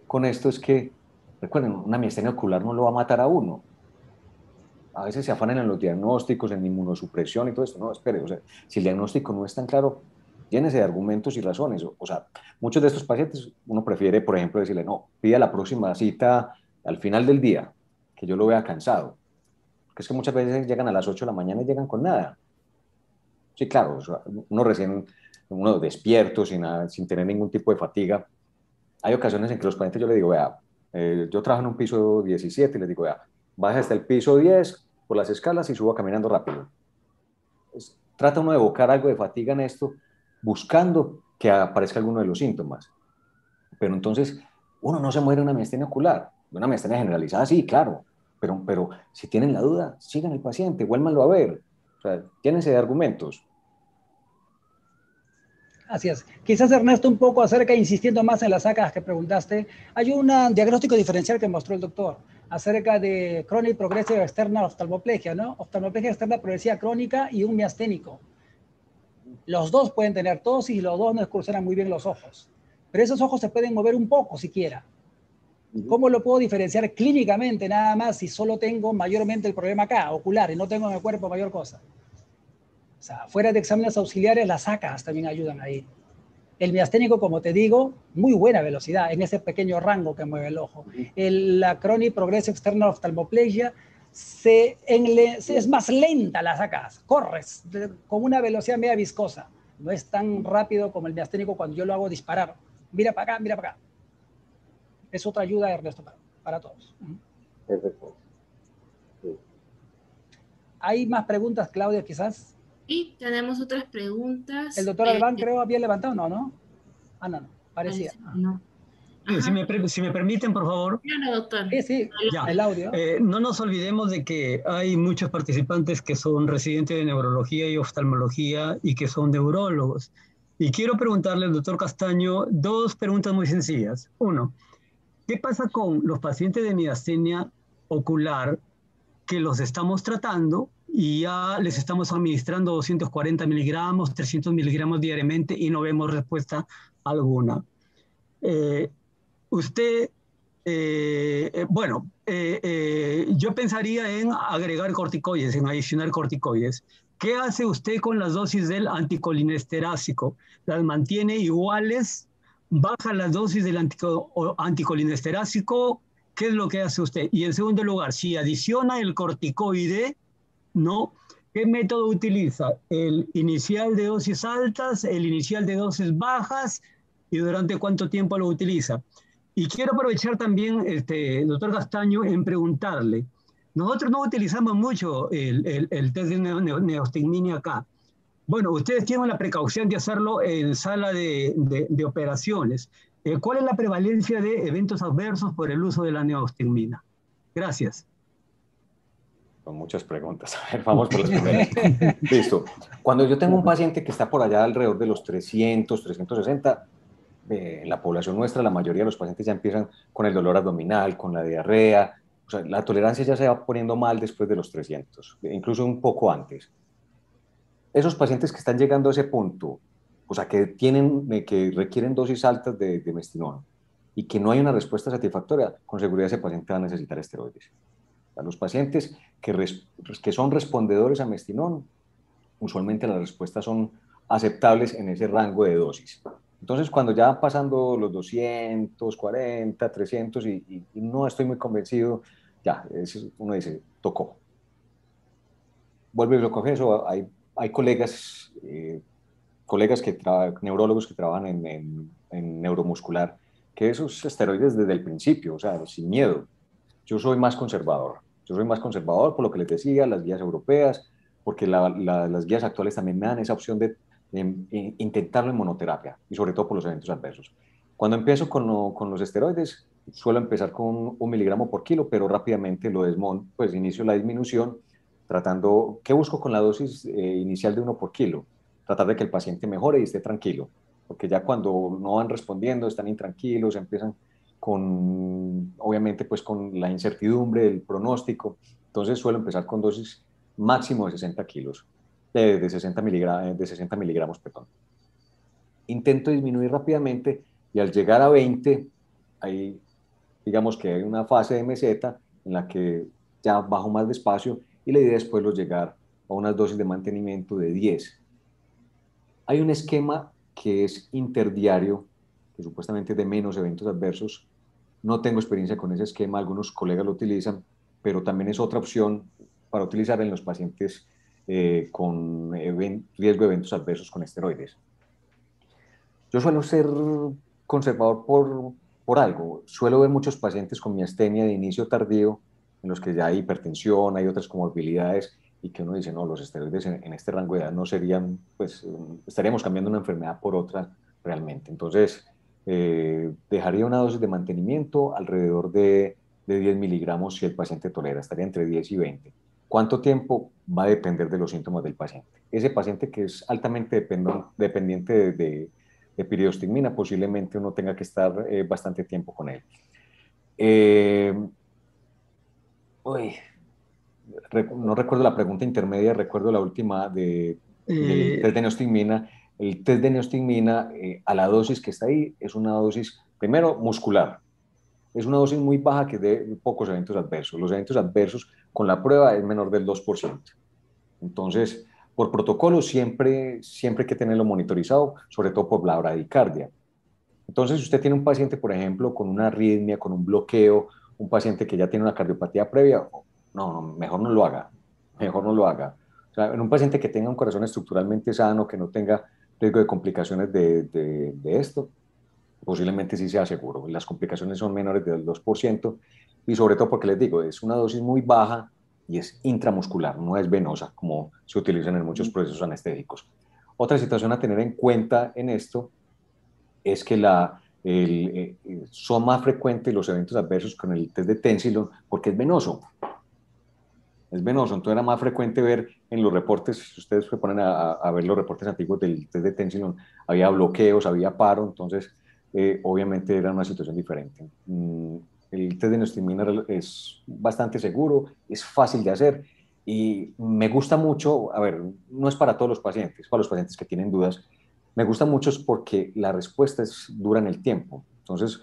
D: con esto es que, recuerden, una miastenia ocular no lo va a matar a uno. A veces se afanan en los diagnósticos, en inmunosupresión y todo esto. No, espere, o sea, si el diagnóstico no es tan claro, llénese de argumentos y razones. O sea, muchos de estos pacientes, uno prefiere, por ejemplo, decirle, no, pida la próxima cita al final del día, que yo lo vea cansado. Porque es que muchas veces llegan a las 8 de la mañana y llegan con nada. Sí, claro, o sea, uno despierto, sin tener ningún tipo de fatiga. Hay ocasiones en que los pacientes yo les digo, vea, yo trabajo en un piso 17 y les digo, vea, baja hasta el piso 10 por las escalas y suba caminando rápido. Pues, trata uno de evocar algo de fatiga en esto, buscando que aparezca alguno de los síntomas. Pero entonces, uno no se muere de una miastenia ocular. De una miastenia generalizada, sí, claro. Pero si tienen la duda, sigan al paciente, vuélvanlo a ver. O sea, llénense de argumentos.
C: Así es. Quizás, Ernesto, un poco acerca, insistiendo más en las sácadas que preguntaste, hay un diagnóstico diferencial que mostró el doctor acerca de Chronic Progressive External Oftalmoplegia, ¿no? Oftalmoplegia externa progresiva crónica y un miasténico. Los dos pueden tener tos y los dos no excursionan muy bien los ojos. Pero esos ojos se pueden mover un poco siquiera. ¿Cómo lo puedo diferenciar clínicamente nada más si solo tengo mayormente el problema acá, ocular, y no tengo en el cuerpo mayor cosa? O sea, fuera de exámenes auxiliares, las ACAS también ayudan ahí. El miasténico, como te digo, muy buena velocidad en ese pequeño rango que mueve el ojo. La Chronic Progressive External Ophthalmoplegia es más lenta las ACAS, corres con una velocidad media viscosa. No es tan rápido como el miasténico cuando yo lo hago disparar. Mira para acá, mira para acá. Es otra ayuda, Ernesto, para todos.
A: Perfecto. Sí.
C: ¿Hay más preguntas, Claudia, quizás?
B: Y tenemos otras preguntas.
C: El doctor Albán creo había levantado, ¿no? Ah, no, parecía.
B: No.
E: Si me permiten, por favor.
B: Claro, doctor.
C: Sí,
E: Ya.
C: El audio.
E: No nos olvidemos de que hay muchos participantes que son residentes de neurología y oftalmología y que son neurólogos. Y quiero preguntarle al doctor Castaño dos preguntas muy sencillas. Uno, ¿qué pasa con los pacientes de miastenia ocular que los estamos tratando y ya les estamos administrando 240 miligramos, 300 miligramos diariamente y no vemos respuesta alguna? Usted, yo pensaría en agregar corticoides, en adicionar corticoides. ¿Qué hace usted con las dosis del anticolinesterásico? ¿Las mantiene iguales? ¿Baja las dosis del anticolinesterásico? ¿Qué es lo que hace usted? Y en segundo lugar, si adiciona el corticoide, ¿no? ¿Qué método utiliza? ¿El inicial de dosis altas, el inicial de dosis bajas y durante cuánto tiempo lo utiliza? Y quiero aprovechar también, doctor Castaño, en preguntarle, nosotros no utilizamos mucho el test de neostigmina acá. Bueno, ustedes tienen la precaución de hacerlo en sala de operaciones. ¿Cuál es la prevalencia de eventos adversos por el uso de la neostigmina? Gracias.
D: Son muchas preguntas. A ver, vamos por las primeras. Listo. Cuando yo tengo un paciente que está por allá alrededor de los 300, 360, en la población nuestra, la mayoría de los pacientes ya empiezan con el dolor abdominal, con la diarrea. O sea, la tolerancia ya se va poniendo mal después de los 300, incluso un poco antes. Esos pacientes que están llegando a ese punto, o sea, que requieren dosis altas de mestinón y que no hay una respuesta satisfactoria, con seguridad ese paciente va a necesitar esteroides. A los pacientes que son respondedores a mestinón, usualmente las respuestas son aceptables en ese rango de dosis. Entonces, cuando ya van pasando los 240, 300 y no estoy muy convencido, ya, uno dice, tocó. Vuelvo y lo confieso, hay colegas neurólogos que trabajan en neuromuscular, que esos esteroides desde el principio, o sea, sin miedo. Yo soy más conservador. Yo soy más conservador por lo que les decía, las guías europeas, porque las guías actuales también me dan esa opción de intentarlo en monoterapia y sobre todo por los eventos adversos. Cuando empiezo con los esteroides, suelo empezar con 1 miligramo por kilo, pero rápidamente pues inicio la disminución tratando, ¿qué busco con la dosis inicial de 1 por kilo? Tratar de que el paciente mejore y esté tranquilo, porque ya cuando no van respondiendo, están intranquilos, empiezan obviamente pues con la incertidumbre del pronóstico, entonces suelo empezar con dosis máximo de 60 kilos, de 60 miligramos, perdón. Intento disminuir rápidamente y al llegar a 20, digamos que hay una fase de meseta en la que ya bajo más despacio y la idea es después llegar a unas dosis de mantenimiento de 10. Hay un esquema que es interdiario, que supuestamente es de menos eventos adversos. No tengo experiencia con ese esquema, algunos colegas lo utilizan, pero también es otra opción para utilizar en los pacientes con riesgo de eventos adversos con esteroides. Yo suelo ser conservador por algo. Suelo ver muchos pacientes con miastenia de inicio tardío, en los que ya hay hipertensión, hay otras comorbilidades, y que uno dice, no, los esteroides en este rango de edad no serían, pues estaríamos cambiando una enfermedad por otra realmente. Entonces, dejaría una dosis de mantenimiento alrededor de 10 miligramos si el paciente tolera, estaría entre 10 y 20. ¿Cuánto tiempo? Va a depender de los síntomas del paciente. Ese paciente que es altamente dependiente de piridostigmina, posiblemente uno tenga que estar bastante tiempo con él. No recuerdo la pregunta intermedia, recuerdo la última de del test de neostigmina. El test de neostigmina, a la dosis que está ahí, es una dosis, primero, muscular. Es una dosis muy baja que de pocos eventos adversos. Los eventos adversos con la prueba es menor del 2%. Entonces, por protocolo siempre hay que tenerlo monitorizado, sobre todo por la bradicardia. Entonces, si usted tiene un paciente, por ejemplo, con una arritmia, con un bloqueo, un paciente que ya tiene una cardiopatía previa, no, mejor no lo haga, mejor no lo haga. O sea, en un paciente que tenga un corazón estructuralmente sano, que no tenga riesgo de complicaciones de esto, posiblemente sí sea seguro. Las complicaciones son menores del 2% y sobre todo porque les digo, es una dosis muy baja y es intramuscular, no es venosa como se utilizan en muchos procesos anestésicos. Otra situación a tener en cuenta en esto es que son más frecuentes los eventos adversos con el test de Tensilon porque es venoso. Es venoso, entonces era más frecuente ver en los reportes, si ustedes se ponen a ver los reportes antiguos del test de Tensilon, había bloqueos, había paro, entonces obviamente era una situación diferente. El test de neostigmina es bastante seguro, es fácil de hacer y me gusta mucho, a ver, no es para todos los pacientes, para los pacientes que tienen dudas, me gusta mucho es porque la respuesta dura en el tiempo. Entonces,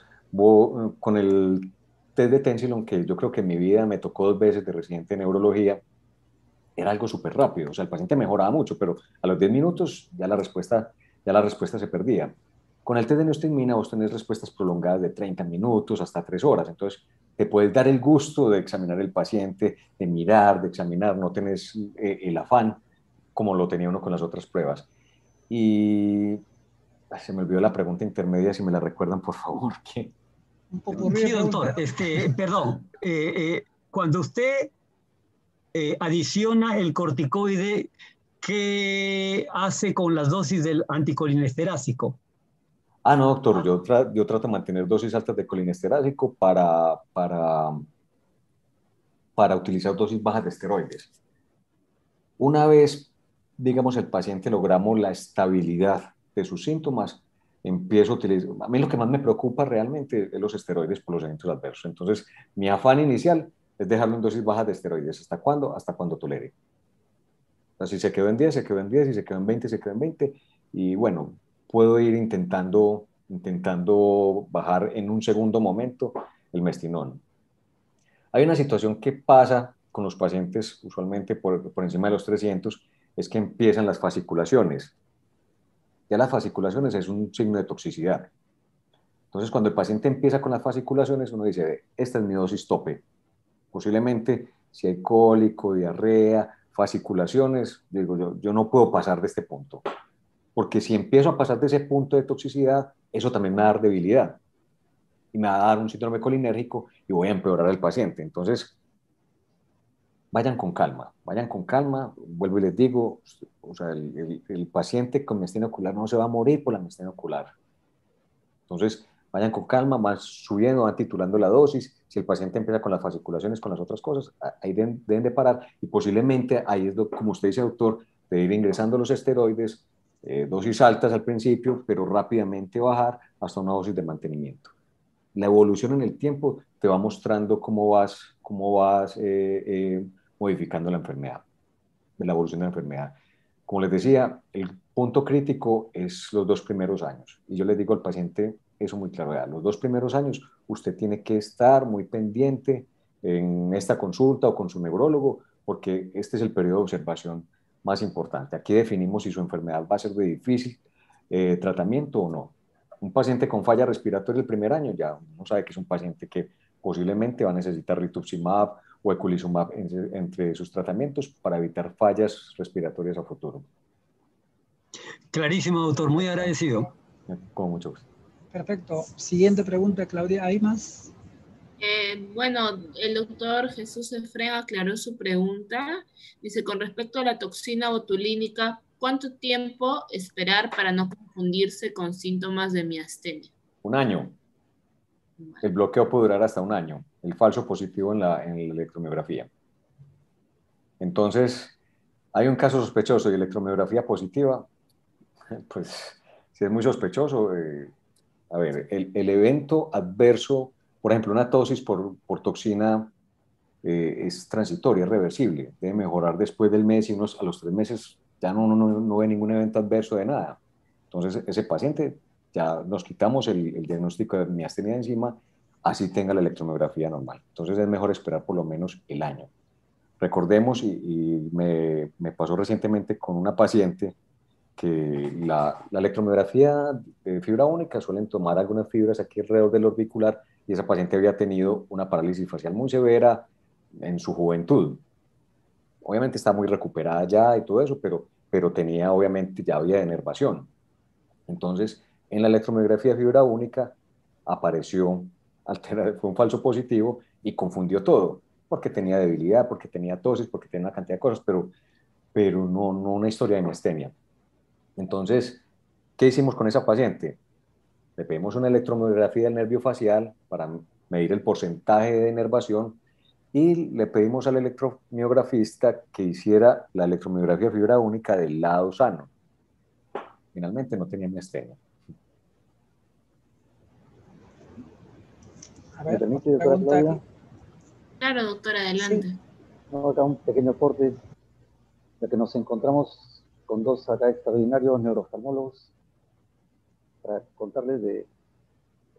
D: con el test de Tensilon, que yo creo que en mi vida me tocó 2 veces de residente en neurología, era algo súper rápido. O sea, el paciente mejoraba mucho, pero a los 10 minutos ya la respuesta se perdía. Con el test de neostigmina vos tenés respuestas prolongadas de 30 minutos hasta 3 horas. Entonces, te puedes dar el gusto de examinar el paciente, de mirar, de examinar, no tenés el afán como lo tenía uno con las otras pruebas. Y se me olvidó la pregunta intermedia, si me la recuerdan, por favor. Que...
C: Un poco
E: Sí, doctor, perdón, cuando usted adiciona el corticoide, ¿qué hace con las dosis del anticolinesterásico?
D: No, doctor, yo trato de mantener dosis altas de colinesterásico para utilizar dosis bajas de esteroides. Una vez, digamos, el paciente logramos la estabilidad de sus síntomas, empiezo a utilizar, a mí lo que más me preocupa realmente es los esteroides por los eventos adversos. Entonces, mi afán inicial es dejarlo en dosis bajas de esteroides. ¿Hasta cuándo? Hasta cuando tolere. O sea, si se quedó en 10, se quedó en 10, si se quedó en 20, se quedó en 20. Y bueno, puedo ir intentando bajar en un segundo momento el mestinón. Hay una situación que pasa con los pacientes, usualmente por encima de los 300, es que empiezan las fasciculaciones. Ya las fasciculaciones es un signo de toxicidad. Entonces, cuando el paciente empieza con las fasciculaciones, uno dice, esta es mi dosis tope. Posiblemente, si hay cólico, diarrea, fasciculaciones, digo yo no puedo pasar de este punto. Porque si empiezo a pasar de ese punto de toxicidad, eso también me va a dar debilidad. Y me va a dar un síndrome colinérgico y voy a empeorar al paciente. Entonces, vayan con calma, vuelvo y les digo, o sea, el paciente con miastenia ocular no se va a morir por la miastenia ocular. Entonces, vayan con calma, van subiendo, van titulando la dosis. Si el paciente empieza con las fasciculaciones, con las otras cosas, ahí deben de parar y posiblemente ahí es, como usted dice, doctor, de ir ingresando los esteroides, dosis altas al principio, pero rápidamente bajar hasta una dosis de mantenimiento. La evolución en el tiempo te va mostrando cómo vas modificando la enfermedad, la evolución de la enfermedad. Como les decía, el punto crítico es los 2 primeros años. Y yo les digo al paciente eso muy claro, los 2 primeros años usted tiene que estar muy pendiente en esta consulta o con su neurólogo, porque este es el periodo de observación más importante. Aquí definimos si su enfermedad va a ser de difícil tratamiento o no. Un paciente con falla respiratoria el primer año ya uno sabe que es un paciente que posiblemente va a necesitar rituximab o eculizumab entre sus tratamientos para evitar fallas respiratorias a futuro.
E: Clarísimo, doctor, muy agradecido.
D: Con mucho gusto.
C: Perfecto. Siguiente pregunta, Claudia. ¿Hay más?
B: Bueno, el doctor Jesús Efrén aclaró su pregunta. Dice, con respecto a la toxina botulínica, ¿cuánto tiempo esperar para no confundirse con síntomas de miastenia?
D: 1 año. El bloqueo puede durar hasta 1 año. El falso positivo en la electromiografía. Entonces, hay un caso sospechoso y electromiografía positiva, pues si es muy sospechoso, a ver, el evento adverso, por ejemplo, una tosis por toxina es transitoria, es reversible, debe mejorar después del mes y a los 3 meses ya no ve ningún evento adverso de nada. Entonces, ese paciente ya nos quitamos el diagnóstico de miastenia de encima, así tenga la electromiografía normal. Entonces, es mejor esperar por lo menos el año. Recordemos, y me pasó recientemente con una paciente, que la electromiografía de fibra única suelen tomar algunas fibras aquí alrededor del orbicular, y esa paciente había tenido una parálisis facial muy severa en su juventud. Obviamente está muy recuperada ya y todo eso, pero tenía, obviamente, ya había denervación. Entonces, en la electromiografía de fibra única apareció, fue un falso positivo y confundió todo, porque tenía debilidad, porque tenía tosis, porque tenía una cantidad de cosas, pero no una historia de miastenia. Entonces, ¿qué hicimos con esa paciente? Le pedimos una electromiografía del nervio facial para medir el porcentaje de denervación, y le pedimos al electromiografista que hiciera la electromiografía de fibra única del lado sano. Finalmente no tenía miastenia.
C: A
A: ¿Me
C: ver,
A: permite,
C: otra
A: doctora
C: pregunta
A: Claudia?
C: aquí.
B: Claro, doctora, adelante.
C: Sí.
A: No, acá un pequeño aporte, de que nos encontramos con dos acá extraordinarios neurooftalmólogos para contarles de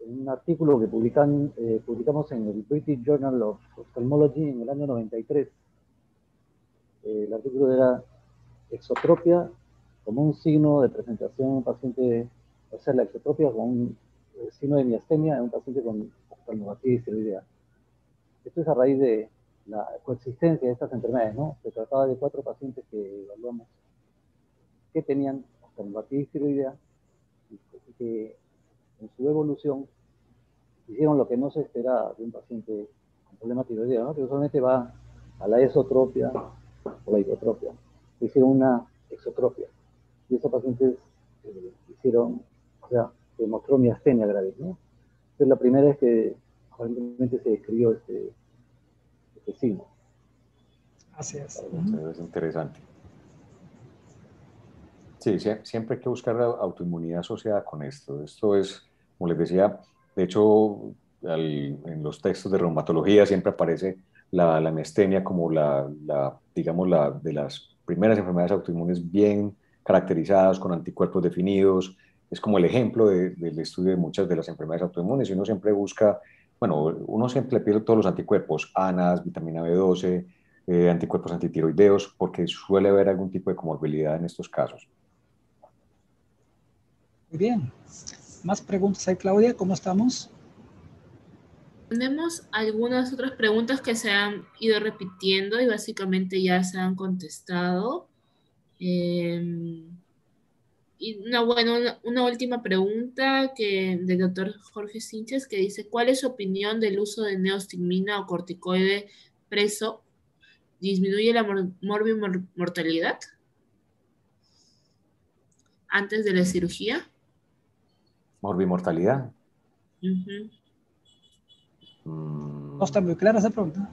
A: un artículo que publicamos en el British Journal of Ophthalmology en el año 93. El artículo era exotropia como un signo de presentación en un paciente, o sea, la exotropia como un signo de miastenia en un paciente con oftalmopatía tiroidea. Esto es a raíz de la coexistencia de estas enfermedades, ¿no? Se trataba de 4 pacientes que evaluamos que tenían oftalmopatía tiroidea y que en su evolución hicieron lo que no se esperaba de un paciente con problema tiroideo, ¿no? Que usualmente va a la esotropia o la hipotropia. Hicieron una exotropia. Y esos pacientes hicieron, o sea, se demostró miastenia gravis, ¿no? Es la primera vez que aparentemente se describió este signo.
C: Así es.
D: Es interesante. Sí, siempre hay que buscar la autoinmunidad asociada con esto. Esto es, como les decía, de hecho, en los textos de reumatología siempre aparece la miastenia como digamos, de las primeras enfermedades autoinmunes bien caracterizadas, con anticuerpos definidos. Es como el ejemplo del estudio de muchas de las enfermedades autoinmunes, y uno siempre busca, bueno, uno siempre pide todos los anticuerpos, ANAS, vitamina B12, anticuerpos antitiroideos, porque suele haber algún tipo de comorbilidad en estos casos.
C: Muy bien. ¿Más preguntas ahí, Claudia? ¿Cómo estamos?
B: Tenemos algunas otras preguntas que se han ido repitiendo y básicamente ya se han contestado. Y una última pregunta del doctor Jorge Sinches, que dice, ¿cuál es su opinión del uso de neostigmina o corticoide preso? ¿Disminuye la mortalidad antes de la cirugía?
D: Morbimortalidad.
B: Ujú,
C: No está muy clara esa pregunta.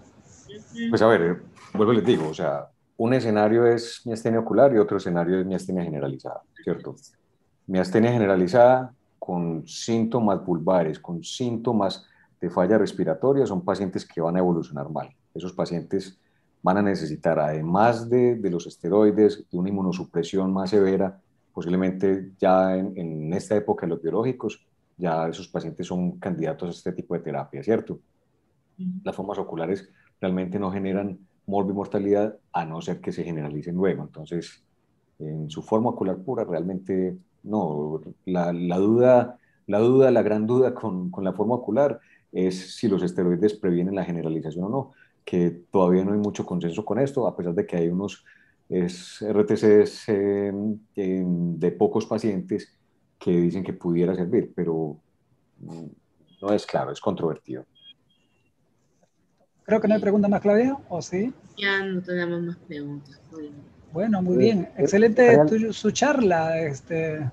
D: Pues a ver, vuelvo y les digo, o sea, un escenario es miastenia ocular y otro escenario es miastenia generalizada, ¿cierto? Miastenia generalizada con síntomas vulvares, con síntomas de falla respiratoria, son pacientes que van a evolucionar mal. Esos pacientes van a necesitar, además de los esteroides, de una inmunosupresión más severa, posiblemente ya en esta época de los biológicos, ya esos pacientes son candidatos a este tipo de terapia, ¿cierto? Las formas oculares realmente no generan morbimortalidad, a no ser que se generalicen luego. Entonces, en su forma ocular pura, realmente no. La gran duda con la forma ocular es si los esteroides previenen la generalización o no, que todavía no hay mucho consenso con esto, a pesar de que hay unos RTCs de pocos pacientes que dicen que pudiera servir, pero no es claro, es controvertido.
C: Creo que no hay pregunta más, Claudia, ¿o sí?
B: Ya no tenemos más preguntas.
C: Bueno, muy bien. Excelente su charla,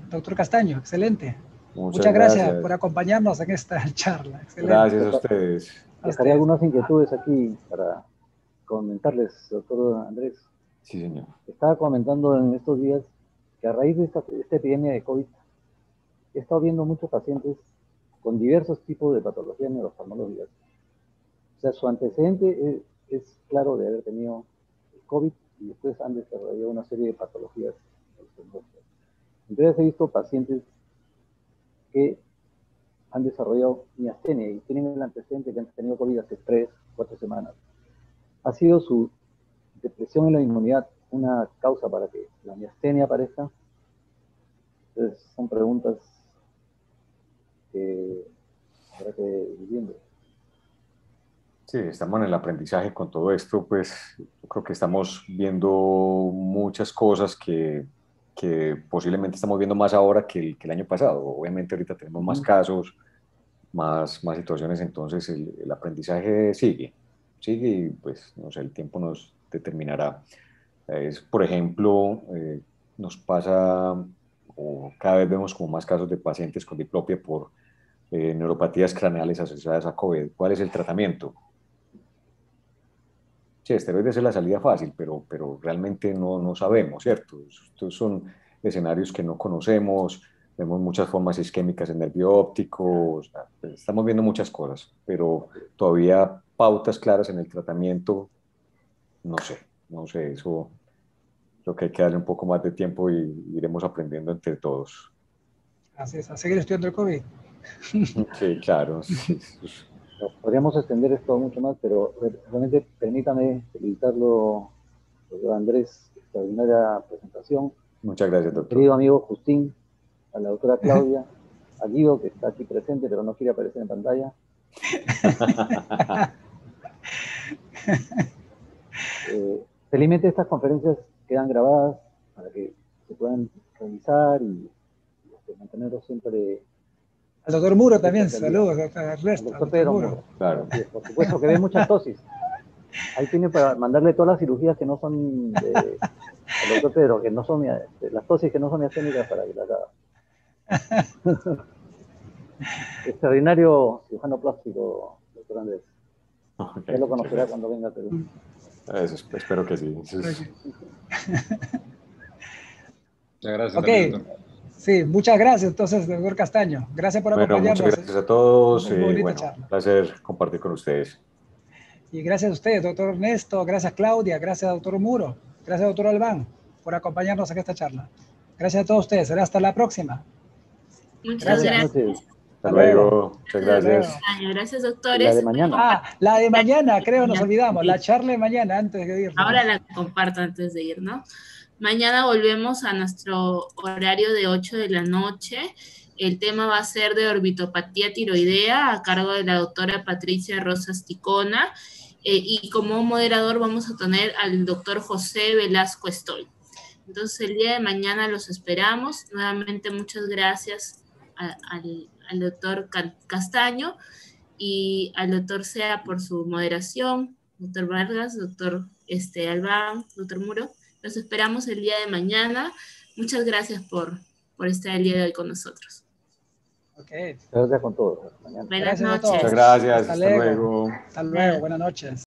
C: doctor Castaño. Excelente. Muchas gracias por acompañarnos en esta charla. Excelente.
D: Gracias a ustedes.
A: Dejaré algunas inquietudes aquí para comentarles, doctor Andrés.
D: Sí, señor.
A: Estaba comentando en estos días que a raíz de esta epidemia de COVID, he estado viendo muchos pacientes con diversos tipos de patologías neurooftalmológicas. O sea, su antecedente es claro de haber tenido el COVID y después han desarrollado una serie de patologías. Entonces he visto pacientes que han desarrollado miastenia y tienen el antecedente que han tenido COVID hace 3, 4 semanas. ¿Ha sido su depresión en la inmunidad una causa para que la miastenia aparezca? Entonces son preguntas que habrá que ir viendo.
D: Sí, estamos en el aprendizaje con todo esto, pues yo creo que estamos viendo muchas cosas que posiblemente estamos viendo más ahora que el año pasado. Obviamente ahorita tenemos más casos, más situaciones, entonces el aprendizaje sigue y pues no sé, el tiempo nos determinará. Por ejemplo, nos pasa, o cada vez vemos como más casos de pacientes con diplopia por neuropatías craneales asociadas a COVID. ¿Cuál es el tratamiento? Sí, esteroides es la salida fácil, pero realmente no sabemos, ¿cierto? Estos son escenarios que no conocemos, vemos muchas formas isquémicas en nervio óptico, o sea, pues, estamos viendo muchas cosas, pero todavía pautas claras en el tratamiento, no sé, eso creo que hay que darle un poco más de tiempo y iremos aprendiendo entre todos.
C: Así es, a seguir estudiando el COVID.
D: Sí, claro. Sí.
A: Podríamos extender esto mucho más, pero realmente permítame felicitarlo, doctor Andrés, extraordinaria presentación.
D: Muchas gracias, doctor.
A: Querido amigo Justín, a la doctora Claudia, a Guido, que está aquí presente, pero no quiere aparecer en pantalla. Felizmente estas conferencias quedan grabadas para que se puedan revisar y mantenerlos siempre...
C: Al doctor Muro también, saludos, doctor
A: Ernesto. Al doctor Pedro Muro. Claro. Por supuesto que ve muchas tosis. Ahí tiene para mandarle todas las cirugías que no son al doctor Pedro, que no son las tosis que no son miasténicas para que las haga. Extraordinario cirujano plástico, doctor Andrés. Okay, ya lo conocerá cuando venga a Perú.
D: Espero que sí.
F: Muchas gracias,
C: doctor. Sí, muchas gracias entonces, doctor Castaño. Gracias por acompañarnos.
D: Muchas gracias a todos. Bueno, un placer compartir con ustedes.
C: Y gracias a ustedes, doctor Ernesto, gracias Claudia, gracias doctor Muro, gracias doctor Albán por acompañarnos en esta charla. Gracias a todos ustedes. Será hasta la próxima.
B: Muchas gracias.
D: Hasta luego. Muchas gracias.
B: Gracias, doctores.
A: La de mañana.
C: La de mañana, creo, nos olvidamos. La charla de mañana antes de irnos.
B: Ahora la comparto antes de ir, ¿no? Mañana volvemos a nuestro horario de 8 de la noche. El tema va a ser de orbitopatía tiroidea a cargo de la doctora Patricia Rosas Ticona. Y como moderador vamos a tener al doctor José Velasco Estoy. Entonces el día de mañana los esperamos. Nuevamente muchas gracias al doctor Castaño y al doctor Sea por su moderación, doctor Vargas, doctor Albán, doctor Muro. Los esperamos el día de mañana. Muchas gracias por estar el día de hoy con nosotros.
C: Okay.
A: Gracias con todos.
B: Buenas noches.
D: Muchas gracias. Hasta luego.
C: Hasta luego. Buenas noches.